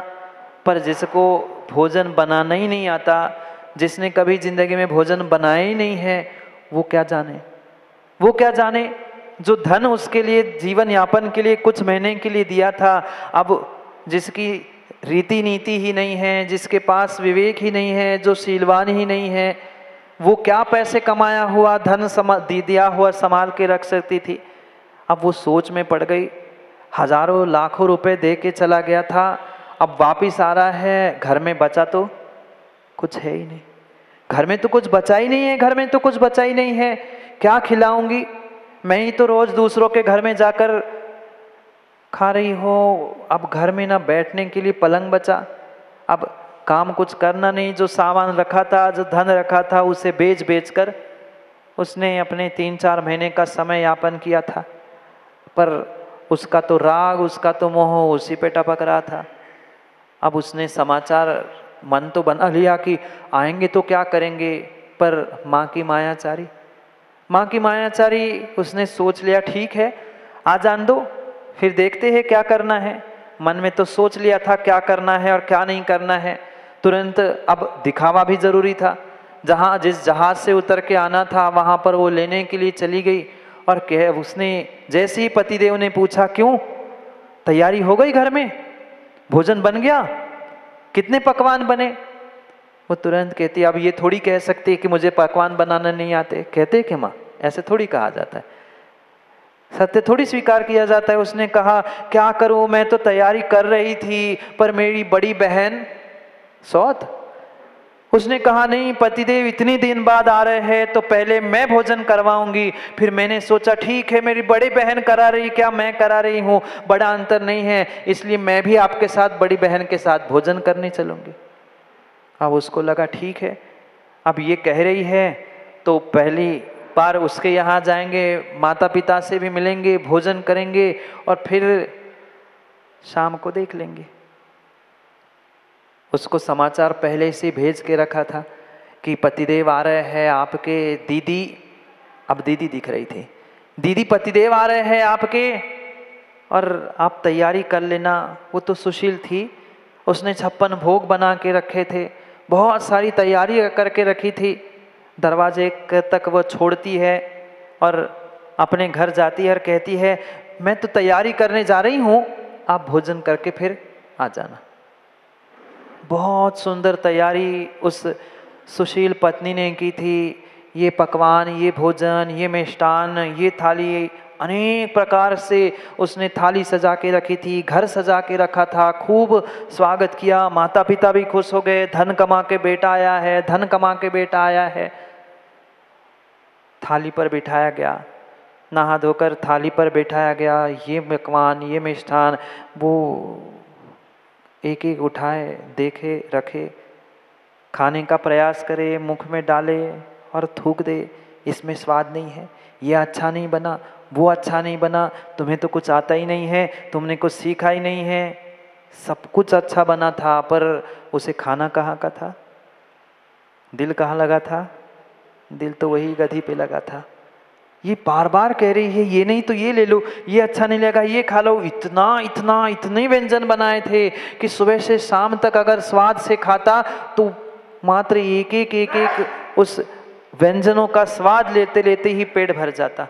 Speaker 1: पर जिसको भोजन बनाना ही नहीं आता, जिसने कभी जिंदगी में भोजन बनाया ही नहीं है, वो क्या जाने, वो क्या जाने। जो धन उसके लिए जीवन यापन के लिए कुछ महीने के लिए दिया था, अब जिसकी रीति नीति ही नहीं है, जिसके पास विवेक ही नहीं है, जो शीलवान ही नहीं है, वो क्या पैसे कमाया हुआ धन दिया हुआ संभाल के रख सकती थी। अब वो सोच में पड़ गई। हजारों लाखों रुपए दे के चला गया था, अब वापिस आ रहा है, घर में बचा तो कुछ है ही नहीं। घर में तो कुछ बचा ही नहीं है, घर में तो कुछ बचा ही नहीं है। क्या खिलाऊंगी? मैं ही तो रोज दूसरों के घर में जाकर खा रही हो। अब घर में ना बैठने के लिए पलंग बचा, अब काम कुछ करना नहीं। जो सामान रखा था, जो धन रखा था, उसे बेच कर उसने अपने 3-4 महीने का समय यापन किया था। पर उसका तो राग, उसका तो मोह उसी पे टपक रहा था। अब उसने समाचार, मन तो बना लिया कि आएंगे तो क्या करेंगे, पर माँ की मायाचारी, माँ की मायाचारी, उसने सोच लिया ठीक है, आ जान दो, फिर देखते हैं क्या करना है। मन में तो सोच लिया था क्या करना है और क्या नहीं करना है। तुरंत अब दिखावा भी जरूरी था। जहाँ जिस जहाज से उतर के आना था, वहाँ पर वो लेने के लिए चली गई। और उसने जैसे ही पतिदेव ने पूछा क्यों, तैयारी हो गई, घर में भोजन बन गया, कितने पकवान बने? वो तुरंत कहती, अब ये थोड़ी कह सकती है कि मुझे पकवान बनाना नहीं आते। कहते कि माँ, ऐसे थोड़ी कहा जाता है, सत्य थोड़ी स्वीकार किया जाता है। उसने कहा क्या करूं, मैं तो तैयारी कर रही थी, पर मेरी बड़ी बहन सौत। उसने कहा नहीं, पतिदेव इतने दिन बाद आ रहे हैं तो पहले मैं भोजन करवाऊंगी। फिर मैंने सोचा ठीक है, मेरी बड़ी बहन करा रही, क्या मैं करा रही हूँ, बड़ा अंतर नहीं है, इसलिए मैं भी आपके साथ बड़ी बहन के साथ भोजन करने चलूंगी। अब उसको लगा ठीक है, अब ये कह रही है तो पहली बार उसके यहाँ जाएंगे, माता पिता से भी मिलेंगे, भोजन करेंगे, और फिर शाम को देख लेंगे। उसको समाचार पहले से भेज के रखा था कि पतिदेव आ रहे हैं आपके। दीदी, अब दीदी दिख रही थी, दीदी पतिदेव आ रहे हैं आपके और आप तैयारी कर लेना। वो तो सुशील थी, उसने 56 भोग बना के रखे थे, बहुत सारी तैयारी करके रखी थी। दरवाजे तक वो छोड़ती है और अपने घर जाती है और कहती है मैं तो तैयारी करने जा रही हूँ, आप भोजन करके फिर आ जाना। बहुत सुंदर तैयारी उस सुशील पत्नी ने की थी। ये पकवान, ये भोजन, ये मिष्ठान, ये थाली, अनेक प्रकार से उसने थाली सजा के रखी थी, घर सजा के रखा था, खूब स्वागत किया। माता पिता भी खुश हो गए, धन कमा के बेटा आया है, धन कमा के बेटा आया है। थाली पर बिठाया गया, नहा धोकर थाली पर बिठाया गया। ये पकवान, ये मिष्ठान, वो एक एक उठाए, देखे, रखे, खाने का प्रयास करे, मुख में डाले और थूक दे, इसमें स्वाद नहीं है, ये अच्छा नहीं बना, वो अच्छा नहीं बना, तुम्हें तो कुछ आता ही नहीं है, तुमने कुछ सीखा ही नहीं है। सब कुछ अच्छा बना था, पर उसे खाना कहाँ का था? दिल कहाँ लगा था? दिल तो वही गधी पे लगा था। ये बार बार कह रही है ये नहीं तो ये ले लो, ये अच्छा नहीं लगा ये खा लो। इतने व्यंजन बनाए थे कि सुबह से शाम तक अगर स्वाद से खाता तो मात्र एक एक उस व्यंजनों का स्वाद लेते लेते ही पेट भर जाता।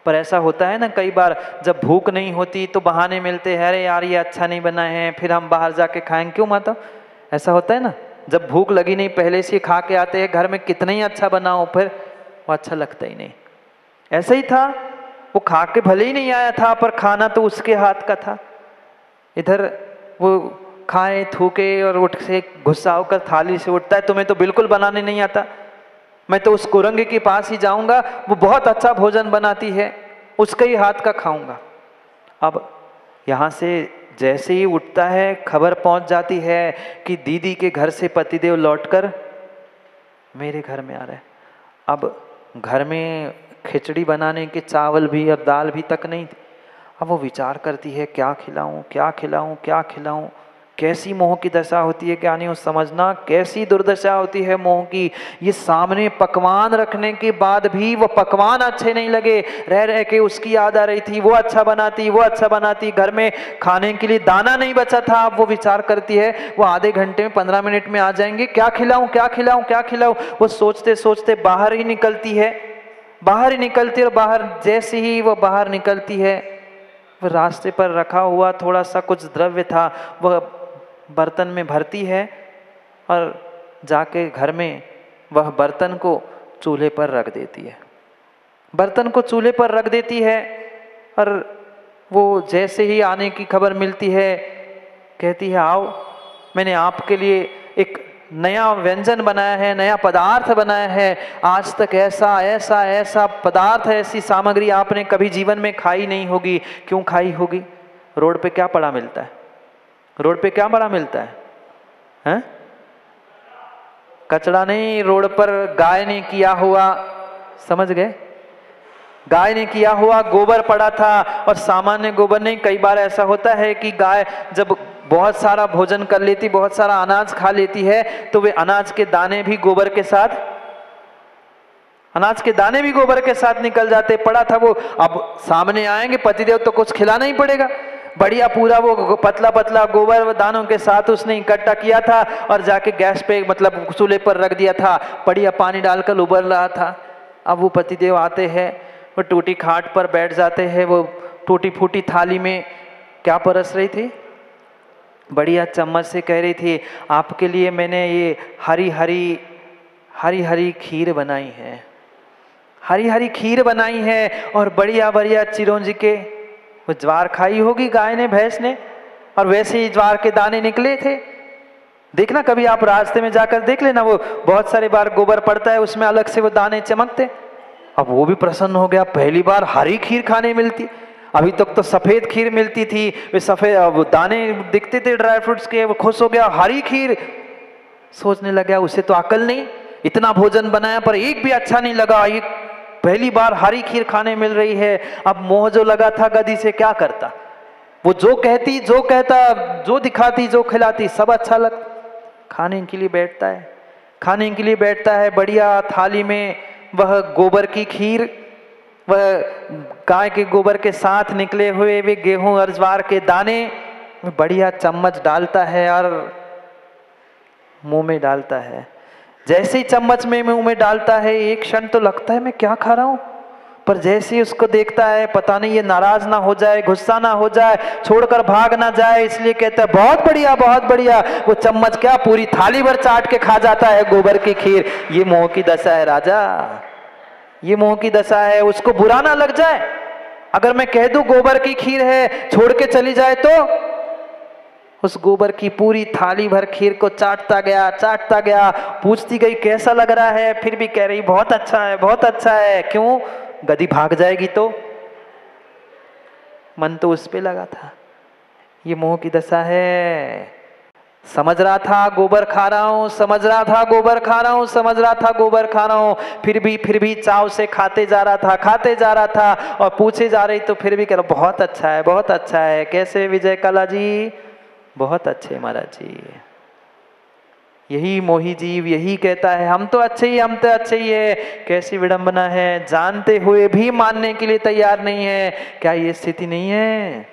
Speaker 1: पर ऐसा होता है ना, कई बार जब भूख नहीं होती तो बहाने मिलते हैं, अरे यार ये अच्छा नहीं बना है, फिर हम बाहर जाके खाएंगे। क्यों माता? ऐसा होता है ना, जब भूख लगी नहीं पहले से खा के आते हैं, घर में कितना ही अच्छा बना हो फिर वो अच्छा लगता ही नहीं। ऐसा ही था, वो खा के भले ही नहीं आया था पर खाना तो उसके हाथ का था। इधर वो खाए थूके और उठ से गुस्सा होकर थाली से उठता है, तुम्हें तो बिल्कुल बनाने नहीं आता, मैं तो उस कुरंगी के पास ही जाऊंगा, वो बहुत अच्छा भोजन बनाती है, उसके ही हाथ का खाऊंगा। अब यहाँ से जैसे ही उठता है खबर पहुंच जाती है कि दीदी के घर से पतिदेव लौटकर मेरे घर में आ रहे हैं। अब घर में खिचड़ी बनाने के चावल भी और दाल भी तक नहीं थी। अब वो विचार करती है क्या खिलाऊं क्या खिलाऊं क्या खिलाऊं। कैसी मोह की दशा होती है क्या नहीं हो समझना, कैसी दुर्दशा होती है मोह की। ये सामने पकवान रखने के बाद भी वो पकवान अच्छे नहीं लगे, रह रह के उसकी याद आ रही थी वो अच्छा बनाती वो अच्छा बनाती। घर में खाने के लिए दाना नहीं बचा था। अब वो विचार करती है वो आधे घंटे में 15 मिनट में आ जाएंगे, क्या खिलाऊं क्या खिलाऊं क्या खिलाऊं। वो सोचते सोचते बाहर ही निकलती है, बाहर ही निकलती है। और बाहर जैसे ही वो बाहर निकलती है, वह रास्ते पर रखा हुआ थोड़ा सा कुछ द्रव्य था वह बर्तन में भरती है और जाके घर में वह बर्तन को चूल्हे पर रख देती है। बर्तन को चूल्हे पर रख देती है और वो जैसे ही आने की खबर मिलती है कहती है आओ, मैंने आपके लिए एक नया व्यंजन बनाया है, नया पदार्थ बनाया है। आज तक ऐसा ऐसा ऐसा पदार्थ, ऐसी सामग्री आपने कभी जीवन में खाई नहीं होगी। क्यों खाई होगी? रोड पे क्या पड़ा मिलता है? रोड पे क्या बड़ा मिलता है? हैं? कचड़ा नहीं, रोड पर गाय ने किया हुआ, समझ गए, गाय ने किया हुआ गोबर पड़ा था। और सामान्य गोबर नहीं, कई बार ऐसा होता है कि गाय जब बहुत सारा भोजन कर लेती, बहुत सारा अनाज खा लेती है, तो वे अनाज के दाने भी गोबर के साथ, अनाज के दाने भी गोबर के साथ निकल जाते। पड़ा था वो, अब सामने आएंगे पतिदेव तो कुछ खिलाना ही पड़ेगा। बढ़िया पूरा वो पतला पतला गोबर दानों के साथ उसने इकट्ठा किया था और जाके गैस पे मतलब चूल्हे पर रख दिया था, बढ़िया पानी डालकर उबल रहा था। अब वो पतिदेव आते हैं, वो टूटी खाट पर बैठ जाते हैं। वो टूटी फूटी थाली में क्या परस रही थी? बढ़िया चम्मच से कह रही थी आपके लिए मैंने ये हरी हरी खीर बनाई है, हरी हरी खीर बनाई है। और बढ़िया बढ़िया चिरौंजी के, वो ज्वार खाई होगी गाय ने भैंस ने, और वैसे ही ज्वार के दाने निकले थे। देखना कभी आप रास्ते में जाकर देख लेना, वो बहुत सारे बार गोबर पड़ता है उसमें अलग से वो दाने चमकते। अब वो भी प्रसन्न हो गया, पहली बार हरी खीर खाने मिलती। अभी तक तो सफेद खीर मिलती थी, वे सफेद वो दाने दिखते थे ड्राई फ्रूट्स के। वो खुश हो गया, हरी खीर। सोचने लगा उसे तो अकल नहीं, इतना भोजन बनाया पर एक भी अच्छा नहीं लगा, ये पहली बार हरी खीर खाने मिल रही है। अब मोह जो लगा था गधी से क्या करता, वो जो कहती जो कहता जो दिखाती जो खिलाती सब अच्छा लगता। खाने के लिए बैठता है, खाने के लिए बैठता है, बढ़िया थाली में वह गोबर की खीर, वह गाय के गोबर के साथ निकले हुए वे गेहूं और ज्वार के दाने बढ़िया चम्मच डालता है और मुंह में डालता है। जैसे ही चम्मच में मुंह में डालता है एक क्षण तो लगता है मैं क्या खा रहा हूं, पर जैसे ही उसको देखता है पता नहीं ये नाराज ना हो जाए, गुस्सा ना हो जाए, छोड़कर भाग ना जाए, इसलिए कहता है बहुत बढ़िया बहुत बढ़िया। वो चम्मच क्या पूरी थाली भर चाट के खा जाता है गोबर की खीर। ये मोह की दशा है राजा, ये मोह की दशा है। उसको बुरा ना लग जाए अगर मैं कह दूं गोबर की खीर है, छोड़ के चली जाए तो उस गोबर की पूरी थाली भर खीर को चाटता गया। पूछती गई कैसा लग रहा है, फिर भी कह रही बहुत अच्छा है बहुत अच्छा है। क्यों? गधी भाग जाएगी तो। मन तो उस पे लगा था। ये मोह की दशा है। समझ रहा था गोबर खा रहा हूं, समझ रहा था गोबर खा रहा हूं, समझ रहा था गोबर खा रहा हूं, फिर भी चाव से खाते जा रहा था और पूछे जा रही तो फिर भी कह रहा बहुत अच्छा है बहुत अच्छा है। कैसे विजय कला जी? बहुत अच्छे महाराज जी। यही मोही जीव यही कहता है हम तो अच्छे ही, हम तो अच्छे ही है। कैसी विडंबना है, जानते हुए भी मानने के लिए तैयार नहीं है। क्या ये स्थिति नहीं है?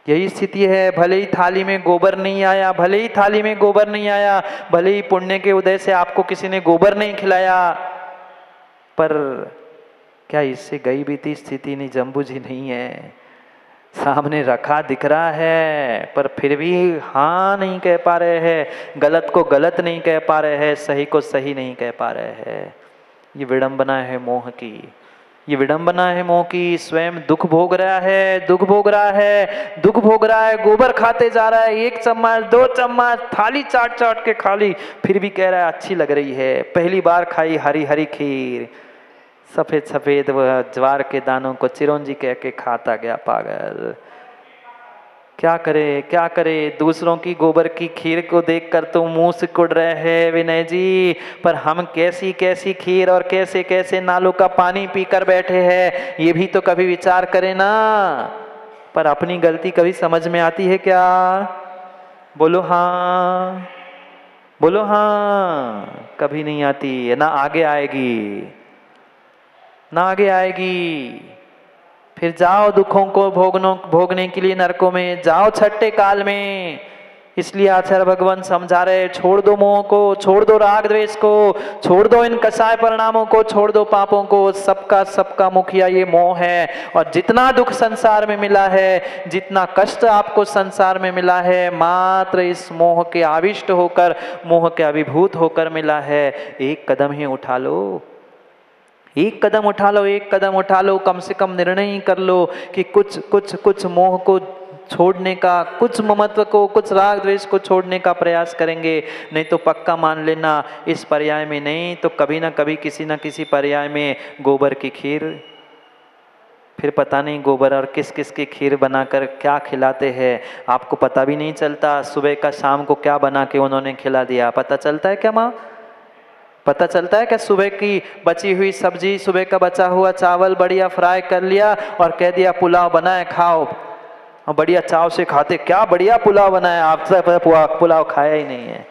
Speaker 1: यही स्थिति है। भले ही थाली में गोबर नहीं आया, भले ही थाली में गोबर नहीं आया, भले ही पुण्य के उदय से आपको किसी ने गोबर नहीं खिलाया, पर क्या इससे गई बीती स्थिति नहीं जम्बूझी नहीं है? सामने रखा दिख रहा है, पर फिर भी हाँ नहीं कह पा रहे हैं, गलत को गलत नहीं कह पा रहे हैं, सही को सही नहीं कह पा रहे हैं। ये विडंबना है मोह की, ये विडंबना है मोह की। स्वयं दुख भोग रहा है, दुख भोग रहा है, दुख भोग रहा है, गोबर खाते जा रहा है, 1 चम्मच 2 चम्मच थाली चाट चाट के खा ली, फिर भी कह रहा है अच्छी लग रही है। पहली बार खाई हरी हरी खीर, सफेद सफेद वह ज्वार के दानों को चिरौंजी कह के खाता गया पागल। क्या करे क्या करे, दूसरों की गोबर की खीर को देखकर तो मुंह सिकुड़ रहे हैं विनय जी, पर हम कैसी कैसी खीर और कैसे कैसे नालों का पानी पीकर बैठे हैं, ये भी तो कभी विचार करें ना। पर अपनी गलती कभी समझ में आती है क्या? बोलो हाँ, बोलो हाँ। कभी नहीं आती, ना आगे आएगी, ना आगे आएगी। फिर जाओ दुखों को भोगने के लिए नरकों में, जाओ छठे काल में। इसलिए आचार्य भगवान समझा रहे, छोड़ दो मोह को, छोड़ दो राग द्वेष को, छोड़ दो इन कसाय परिणामों को, छोड़ दो पापों को। सबका सबका मुखिया ये मोह है। और जितना दुख संसार में मिला है, जितना कष्ट आपको संसार में मिला है, मात्र इस मोह के आविष्ट होकर, मोह के अभिभूत होकर मिला है। एक कदम ही उठा लो, एक कदम उठा लो, एक कदम उठा लो। कम से कम निर्णय ही कर लो कि कुछ कुछ कुछ मोह को छोड़ने का, कुछ ममत्व को, कुछ राग द्वेष को छोड़ने का प्रयास करेंगे। नहीं तो पक्का मान लेना, इस पर्याय में नहीं तो कभी ना कभी किसी ना किसी पर्याय में गोबर की खीर, फिर पता नहीं गोबर और किस किस की खीर बनाकर क्या खिलाते हैं, आपको पता भी नहीं चलता। सुबह का शाम को क्या बना के उन्होंने खिला दिया, पता चलता है क्या माँ? पता चलता है कि सुबह की बची हुई सब्जी, सुबह का बचा हुआ चावल बढ़िया फ्राई कर लिया और कह दिया पुलाव बनाए खाओ, और बढ़िया चाव से खाते, क्या बढ़िया पुलाव बनाया, आप सब पुलाव खाया ही नहीं है।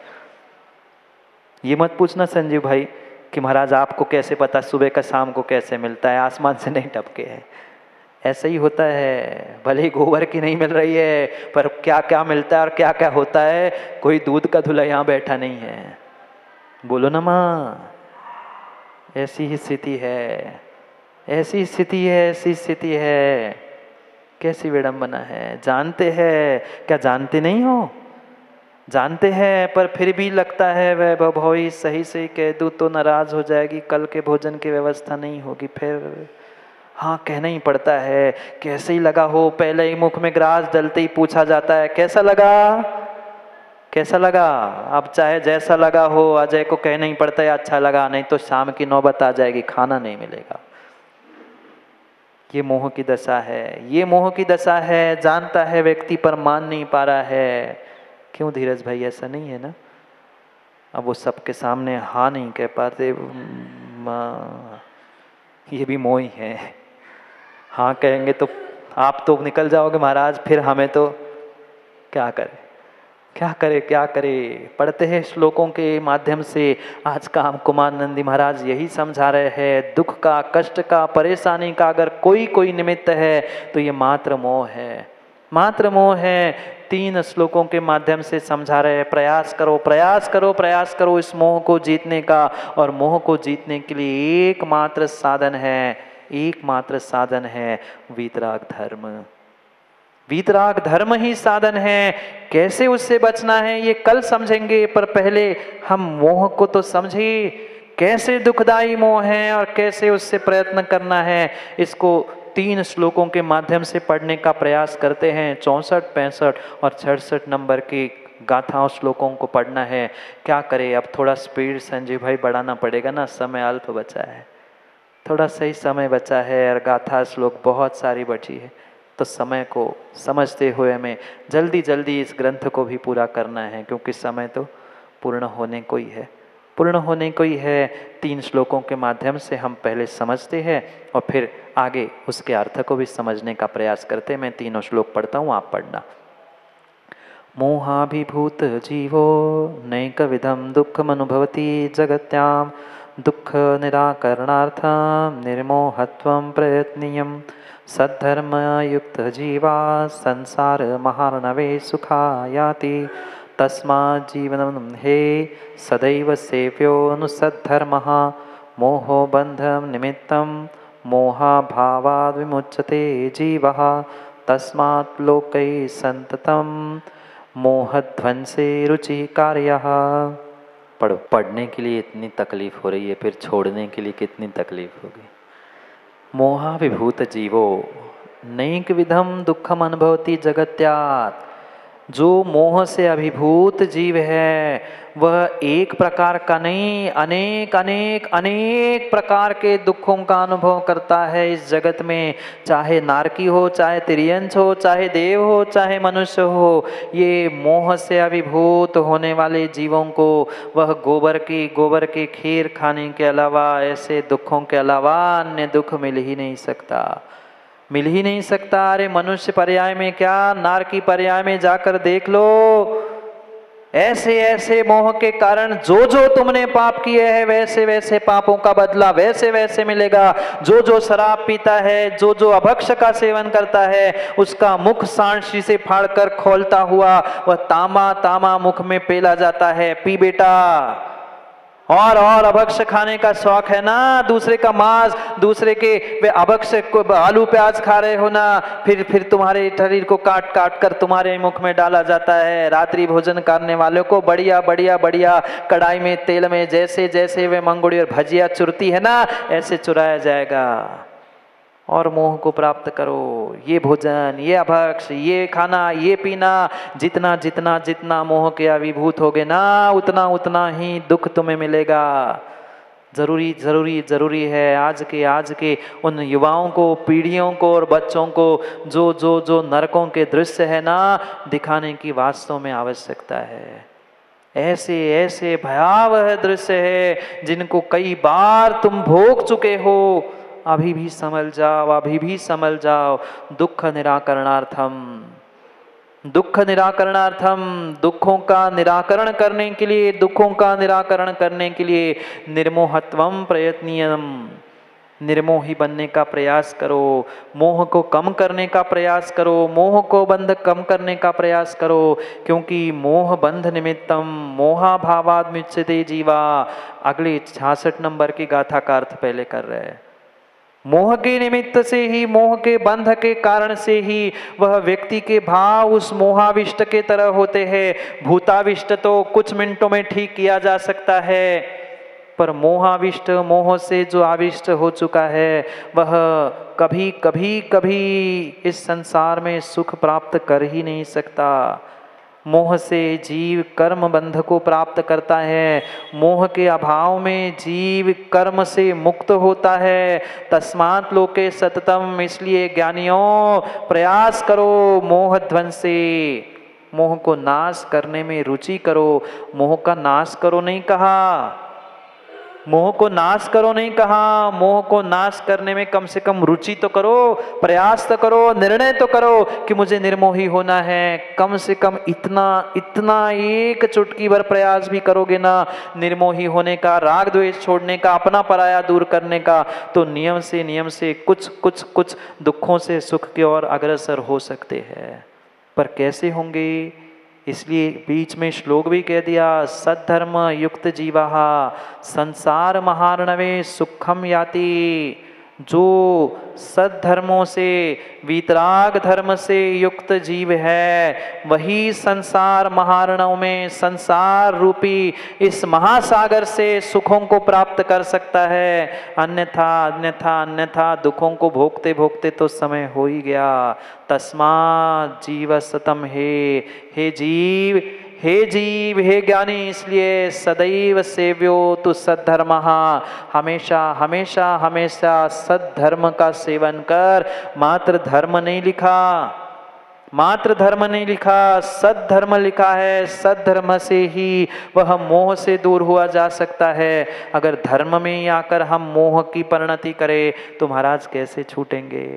Speaker 1: ये मत पूछना संजीव भाई कि महाराज आपको कैसे पता सुबह का शाम को कैसे मिलता है, आसमान से नहीं टपके है। ऐसा ही होता है, भले ही गोबर की नहीं मिल रही है, पर क्या क्या मिलता है और क्या क्या होता है, कोई दूध का धुला यहाँ बैठा नहीं है। बोलो ना माँ, ऐसी ही स्थिति है, ऐसी स्थिति है, ऐसी स्थिति है। कैसी विडंबना है। जानते हैं, क्या जानते नहीं हो? जानते हैं, पर फिर भी लगता है वैभव भोई सही से कह दूँ तो नाराज हो जाएगी, कल के भोजन की व्यवस्था नहीं होगी। फिर हाँ कहना ही पड़ता है। कैसे ही लगा हो, पहले ही मुख में ग्रास डलते ही पूछा जाता है कैसा लगा, कैसा लगा। अब चाहे जैसा लगा हो, अजय को कहना ही पड़ता है अच्छा लगा, नहीं तो शाम की नौबत आ जाएगी, खाना नहीं मिलेगा। ये मोह की दशा है, ये मोह की दशा है। जानता है व्यक्ति पर मान नहीं पा रहा है। क्यों धीरज भाई, ऐसा नहीं है ना? अब वो सबके सामने हाँ नहीं कह पाते, ये भी मोह ही है। हाँ कहेंगे तो आप तो निकल जाओगे महाराज, फिर हमें तो क्या करें, क्या करे क्या करे। पढ़ते हैं श्लोकों के माध्यम से। आज का हम कुमार नंदी महाराज यही समझा रहे हैं, दुख का, कष्ट का, परेशानी का अगर कोई कोई निमित्त है तो ये मात्र मोह है, मात्र मोह है। 3 श्लोकों के माध्यम से समझा रहे हैं, प्रयास करो प्रयास करो प्रयास करो इस मोह को जीतने का। और मोह को जीतने के लिए एकमात्र साधन है, एकमात्र साधन है वीतराग धर्म। वीतराग धर्म ही साधन है। कैसे उससे बचना है ये कल समझेंगे, पर पहले हम मोह को तो समझे, कैसे दुखदाई मोह है और कैसे उससे प्रयत्न करना है। इसको 3 श्लोकों के माध्यम से पढ़ने का प्रयास करते हैं। 64, 65 और 66 नंबर की गाथाओं श्लोकों को पढ़ना है। क्या करें, अब थोड़ा स्पीड संजीव भाई बढ़ाना पड़ेगा ना, समय अल्प बचा है, थोड़ा सही समय बचा है और गाथा श्लोक बहुत सारी बची है, तो समय को समझते हुए हमें जल्दी जल्दी इस ग्रंथ को भी पूरा करना है, क्योंकि समय तो पूर्ण होने को ही है, पूर्ण होने को ही है। 3 श्लोकों के माध्यम से हम पहले समझते हैं और फिर आगे उसके अर्थ को भी समझने का प्रयास करते हैं। मैं तीनों श्लोक पढ़ता हूँ, आप पढ़ना। मोहाभिभूत जीवो नैकविधं दुःखमनुभवति जगत्यां दुःखनिराकरणार्थं निर्मोहत्वं प्रयत्नीयं सद्धर्मयुक्तजीवा संसारमहार्णवे सुखायाति तस्मात् जीवनं हे सदैव सेव्योऽनुसद्धर्मः मोहो बन्धं निमित्तं मोहाभावाद् विमुच्यते जीवः तस्मात् लोकै संततं मोहध्वंसे रुचि कार्यः। पढ़ो। पढ़ने के लिए इतनी तकलीफ हो रही है, फिर छोड़ने के लिए कितनी तकलीफ होगी। मोहाभिभूत जीवो नैक विधम दुखम अनुभवति जगत्यात्। जो मोह से अभिभूत जीव है वह एक प्रकार का नहीं, अनेक अनेक अनेक प्रकार के दुखों का अनुभव करता है इस जगत में। चाहे नारकी हो, चाहे तिर्यंच हो, चाहे देव हो, चाहे मनुष्य हो, ये मोह से अभिभूत होने वाले जीवों को वह गोबर के खीर खाने के अलावा, ऐसे दुखों के अलावा अन्य दुख मिल ही नहीं सकता, मिल ही नहीं सकता। अरे मनुष्य पर्याय में क्या, नारकी पर्याय में जाकर देख लो। ऐसे ऐसे मोह के कारण जो जो तुमने पाप किए हैं वैसे वैसे पापों का बदला वैसे वैसे मिलेगा। जो जो शराब पीता है, जो जो अभक्ष का सेवन करता है, उसका मुख सांशी से फाड़कर खोलता हुआ वह तामा तामा मुख में पेला जाता है। पी बेटा। और अभक्ष खाने का शौक है ना, दूसरे का मांस, दूसरे के वे अभक्ष को आलू प्याज खा रहे हो ना, फिर तुम्हारे शरीर को काट काट कर तुम्हारे मुख में डाला जाता है। रात्रि भोजन करने वालों को बढ़िया बढ़िया बढ़िया कढ़ाई में तेल में जैसे जैसे वे मंगुड़ी और भजिया चुरती है ना, ऐसे चुराया जाएगा। और मोह को प्राप्त करो। ये भोजन, ये अभक्ष, ये खाना, ये पीना, जितना जितना जितना मोह के अभिभूत होगे ना, उतना उतना ही दुख तुम्हें मिलेगा। जरूरी जरूरी जरूरी है आज के उन युवाओं को, पीढ़ियों को और बच्चों को जो जो जो नरकों के दृश्य है ना, दिखाने की वास्तव में आवश्यकता है। ऐसे ऐसे भयावह दृश्य है जिनको कई बार तुम भोग चुके हो। अभी भी संभल जाओ, अभी भी संभल जाओ। दुख निराकरणार्थम, दुख निराकरणार्थम, दुखों का निराकरण करने के लिए, दुखों का निराकरण करने के लिए निर्मोहत्वम प्रयत्नीयम, निर्मोही बनने का प्रयास करो। मोह को कम करने का प्रयास करो, मोह को बंध कम करने का प्रयास करो। क्योंकि मोह बंध निमित्तम मोहाभावाद मुच्यते जीवा। अगले 66 नंबर की गाथा का अर्थ पहले कर रहे हैं। मोह के निमित्त से ही, मोह के बंध के कारण से ही वह व्यक्ति के भाव उस मोहाविष्ट के तरह होते हैं। भूताविष्ट तो कुछ मिनटों में ठीक किया जा सकता है, पर मोहाविष्ट, मोह से जो आविष्ट हो चुका है, वह कभी कभी कभी इस संसार में सुख प्राप्त कर ही नहीं सकता। मोह से जीव कर्म बंध को प्राप्त करता है। मोह के अभाव में जीव कर्म से मुक्त होता है। तस्मात् लोके सततम, इसलिए ज्ञानियों प्रयास करो मोह ध्वंसे, मोह को नाश करने में रुचि करो। मोह का नाश करो नहीं कहा, मोह को नाश करो नहीं कहा, मोह को नाश करने में कम से कम रुचि तो करो, प्रयास तो करो, निर्णय तो करो कि मुझे निर्मोही होना है। कम से कम इतना एक चुटकी भर प्रयास भी करोगे ना निर्मोही होने का, राग द्वेष छोड़ने का, अपना पराया दूर करने का, तो नियम से कुछ दुखों से सुख की ओर अग्रसर हो सकते हैं। पर कैसे होंगे? इसलिए बीच में श्लोक भी कह दिया, सद्धर्म युक्त जीवा संसार महार्णवे सुखम याति। जो सद्धर्मों से, वीतराग धर्म से युक्त जीव है, वही संसार महार्णव में, संसार रूपी इस महासागर से सुखों को प्राप्त कर सकता है। अन्यथा दुखों को भोगते भोगते तो समय हो ही गया। तस्मात् जीव सतम, हे जीव, हे ज्ञानी, इसलिए सदैव सेव्यो तु सद्धर्मः, हमेशा हमेशा हमेशा सद्धर्म का सेवन कर। मात्र धर्म नहीं लिखा, मात्र धर्म नहीं लिखा, सद्धर्म लिखा है। सद्धर्म से ही वह मोह से दूर हुआ जा सकता है। अगर धर्म में ही आकर हम मोह की परिणति करें तो महाराज कैसे छूटेंगे?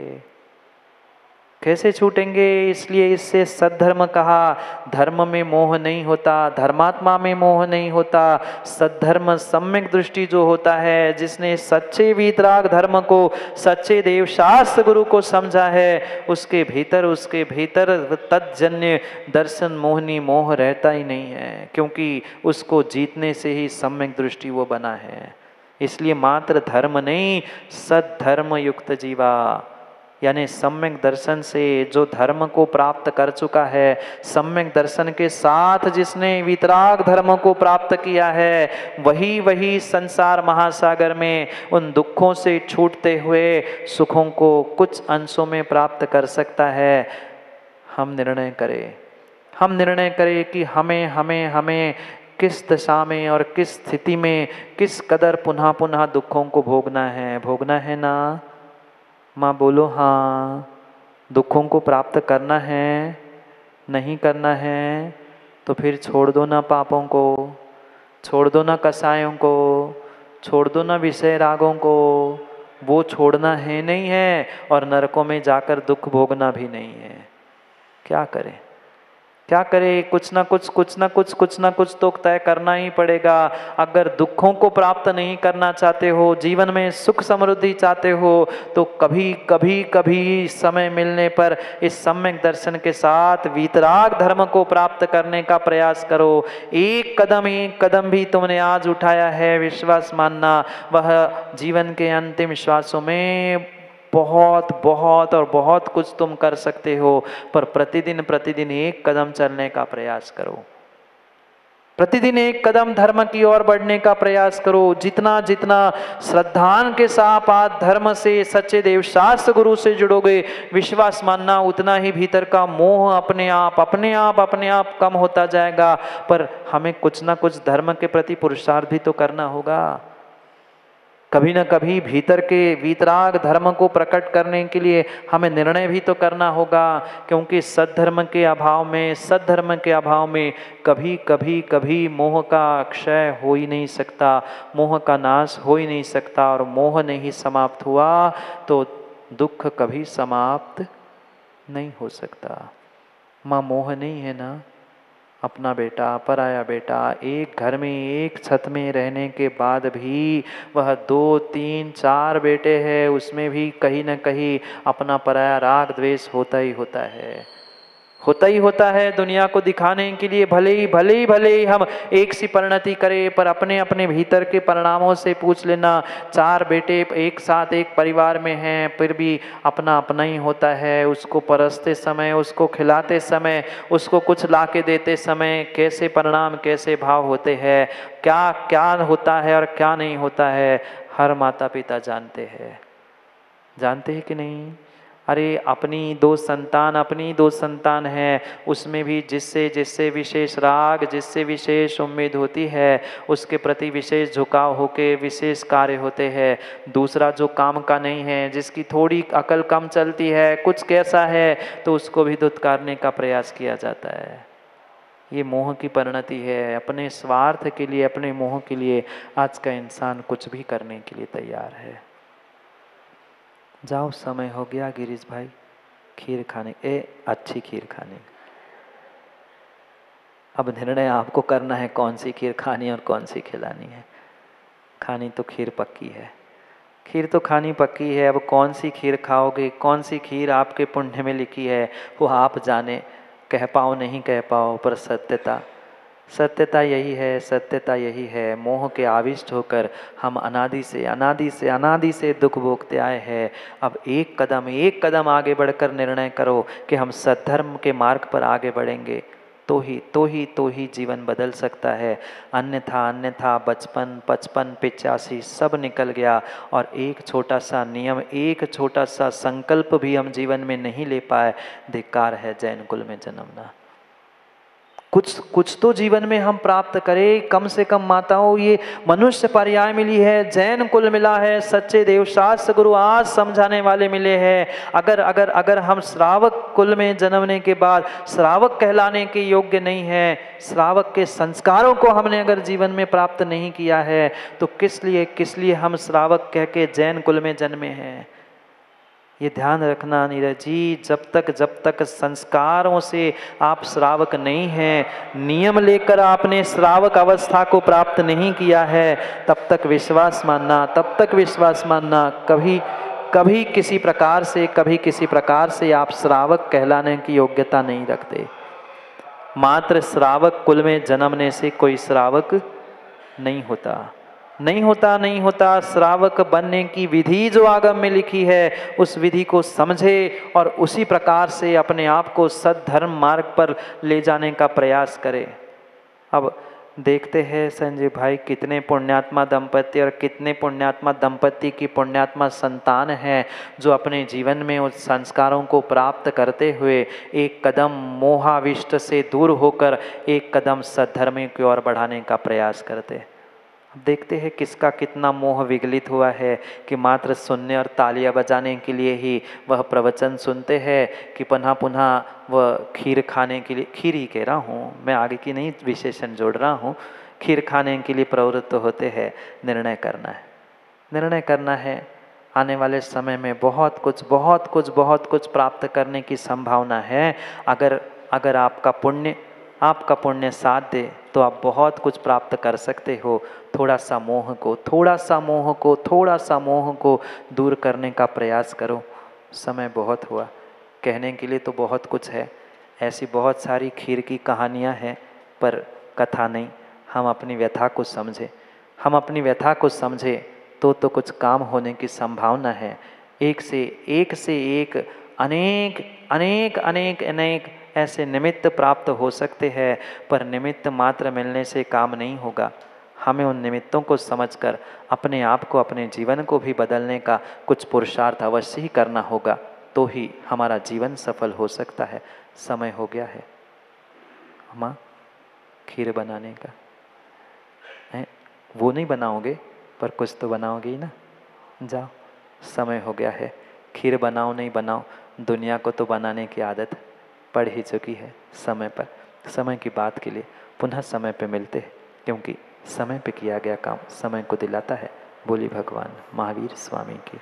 Speaker 1: कैसे छूटेंगे? इसलिए इससे सद्धर्म कहा। धर्म में मोह नहीं होता, धर्मात्मा में मोह नहीं होता। सद्धर्म सम्यक दृष्टि जो होता है, जिसने सच्चे वीतराग धर्म को, सच्चे देव शास्त्र गुरु को समझा है, उसके भीतर तत्जन्य दर्शन मोहनी मोह रहता ही नहीं है, क्योंकि उसको जीतने से ही सम्यक दृष्टि वो बना है। इसलिए मात्र धर्म नहीं, सद्धर्म युक्त जीवा, यानी सम्यक दर्शन से जो धर्म को प्राप्त कर चुका है, सम्यक दर्शन के साथ जिसने वितराग धर्म को प्राप्त किया है, वही संसार महासागर में उन दुखों से छूटते हुए सुखों को कुछ अंशों में प्राप्त कर सकता है। हम निर्णय करें कि हमें किस दशा में और किस स्थिति में किस कदर पुनः पुनः दुखों को भोगना है ना। माँ बोलो हाँ। दुखों को प्राप्त करना है, नहीं करना है तो फिर छोड़ दो ना पापों को, छोड़ दो ना कसायों को, छोड़ दो ना विषय रागों को। वो छोड़ना है नहीं है और नरकों में जाकर दुख भोगना भी नहीं है। क्या करें? कुछ ना कुछ तो तय करना ही पड़ेगा। अगर दुखों को प्राप्त नहीं करना चाहते हो, जीवन में सुख समृद्धि चाहते हो, तो कभी समय मिलने पर इस सम्यक दर्शन के साथ वीतराग धर्म को प्राप्त करने का प्रयास करो। एक कदम भी तुमने आज उठाया है, विश्वास मानना वह जीवन के अंतिम श्वासों में बहुत कुछ तुम कर सकते हो। पर प्रतिदिन एक कदम चलने का प्रयास करो, प्रतिदिन एक कदम धर्म की ओर बढ़ने का प्रयास करो। जितना श्रद्धान के साथ आप धर्म से, सच्चे देव शास्त्र गुरु से जुड़ोगे, विश्वास मानना उतना ही भीतर का मोह अपने आप कम होता जाएगा। पर हमें कुछ ना कुछ धर्म के प्रति पुरुषार्थ भी तो करना होगा। कभी न कभी भीतर के वीतराग धर्म को प्रकट करने के लिए हमें निर्णय भी तो करना होगा, क्योंकि सद्धर्म के अभाव में कभी मोह का क्षय हो ही नहीं सकता, मोह का नाश हो ही नहीं सकता। और मोह नहीं समाप्त हुआ तो दुख कभी समाप्त नहीं हो सकता। माँ मोह नहीं है ना, अपना बेटा, पराया बेटा, एक घर में एक छत में रहने के बाद भी वह 2, 3, 4 बेटे हैं, उसमें भी कहीं न कहीं अपना पराया राग द्वेष होता ही होता है। दुनिया को दिखाने के लिए भले ही हम एक सी परिणति करें, पर अपने भीतर के परिणामों से पूछ लेना। 4 बेटे एक साथ एक परिवार में हैं, फिर भी अपना ही होता है। उसको परसते समय, उसको खिलाते समय, उसको कुछ लाके देते समय कैसे परिणाम, कैसे भाव होते हैं, क्या होता है और क्या नहीं होता है, हर माता पिता जानते हैं कि नहीं? अरे अपनी दो संतान है, उसमें भी जिससे विशेष राग, जिससे विशेष उम्मीद होती है, उसके प्रति विशेष झुकाव होके विशेष कार्य होते हैं। दूसरा जो काम का नहीं है, जिसकी थोड़ी अकल कम चलती है, कुछ कैसा है, तो उसको भी धुतकारने का प्रयास किया जाता है। ये मोह की परिणति है। अपने स्वार्थ के लिए, अपने मोह के लिए आज का इंसान कुछ भी करने के लिए तैयार है। जाओ, समय हो गया गिरीश भाई, खीर खाने, अच्छी खीर खाने। अब निर्णय आपको करना है कौन सी खीर खानी और कौन सी खिलानी है। खानी तो खीर पक्की है, खीर तो खानी पक्की है। अब कौन सी खीर खाओगे, कौन सी खीर आपके पुण्य में लिखी है, वो आप जाने। कह पाओ नहीं कह पाओ, पर सत्यता यही है। मोह के आविष्ट होकर हम अनादि से दुख भोगते आए हैं। अब एक कदम आगे बढ़कर निर्णय करो कि हम सद्धर्म के मार्ग पर आगे बढ़ेंगे, तो ही जीवन बदल सकता है। अन्यथा बचपन 55 85 सब निकल गया और एक छोटा सा नियम, एक छोटा सा संकल्प भी हम जीवन में नहीं ले पाए। धिक्कार है जैन कुल में जन्मना। कुछ तो जीवन में हम प्राप्त करें। कम से कम माताओं, ये मनुष्य पर्याय मिली है, जैन कुल मिला है, सच्चे देव शास्त्र गुरु आज समझाने वाले मिले हैं। अगर हम श्रावक कुल में जन्मने के बाद श्रावक कहलाने के योग्य नहीं है, श्रावक के संस्कारों को हमने अगर जीवन में प्राप्त नहीं किया है, तो किस लिए हम श्रावक कह के जैन कुल में जन्मे हैं। ये ध्यान रखना नीरज जी, जब तक संस्कारों से आप श्रावक नहीं हैं, नियम लेकर आपने श्रावक अवस्था को प्राप्त नहीं किया है, तब तक विश्वास मानना, तब तक विश्वास मानना, कभी कभी किसी प्रकार से आप श्रावक कहलाने की योग्यता नहीं रखते। मात्र श्रावक कुल में जन्मने से कोई श्रावक नहीं होता। श्रावक बनने की विधि जो आगम में लिखी है, उस विधि को समझे और उसी प्रकार से अपने आप को सद्धर्म मार्ग पर ले जाने का प्रयास करे। अब देखते हैं संजय भाई, कितने पुण्यात्मा दंपति और कितने पुण्यात्मा दंपति की पुण्यात्मा संतान है जो अपने जीवन में उस संस्कारों को प्राप्त करते हुए एक कदम मोहाविष्ट से दूर होकर एक कदम सद्धर्म की ओर बढ़ाने का प्रयास करते हैं। देखते हैं किसका कितना मोह विगलित हुआ है कि मात्र सुनने और तालियां बजाने के लिए ही वह प्रवचन सुनते हैं कि पुनः पुनः वह खीर खाने के लिए, खीर ही कह रहा हूँ मैं, आगे की नहीं विशेषण जोड़ रहा हूँ, खीर खाने के लिए प्रवृत्त होते हैं। निर्णय करना है। आने वाले समय में बहुत कुछ प्राप्त करने की संभावना है। अगर आपका पुण्य साथ दे तो आप बहुत कुछ प्राप्त कर सकते हो। थोड़ा सा मोह को दूर करने का प्रयास करो। समय बहुत हुआ, कहने के लिए तो बहुत कुछ है, ऐसी बहुत सारी खीर की कहानियाँ हैं, पर कथा नहीं। हम अपनी व्यथा को समझे तो कुछ काम होने की संभावना है। एक से एक अनेक ऐसे निमित्त प्राप्त हो सकते हैं, पर निमित्त मात्र मिलने से काम नहीं होगा। हमें उन निमित्तों को समझकर अपने आप को, अपने जीवन को भी बदलने का कुछ पुरुषार्थ अवश्य ही करना होगा, तो ही हमारा जीवन सफल हो सकता है। समय हो गया है माँ खीर बनाने का है, वो नहीं बनाओगे पर कुछ तो बनाओगे ही ना। जाओ, समय हो गया है। खीर बनाओ नहीं बनाओ, दुनिया को तो बनाने की आदत पड़ ही चुकी है। समय की बात के लिए पुनः समय पे मिलते हैं, क्योंकि समय पे किया गया काम समय को दिलाता है। बोली भगवान महावीर स्वामी की।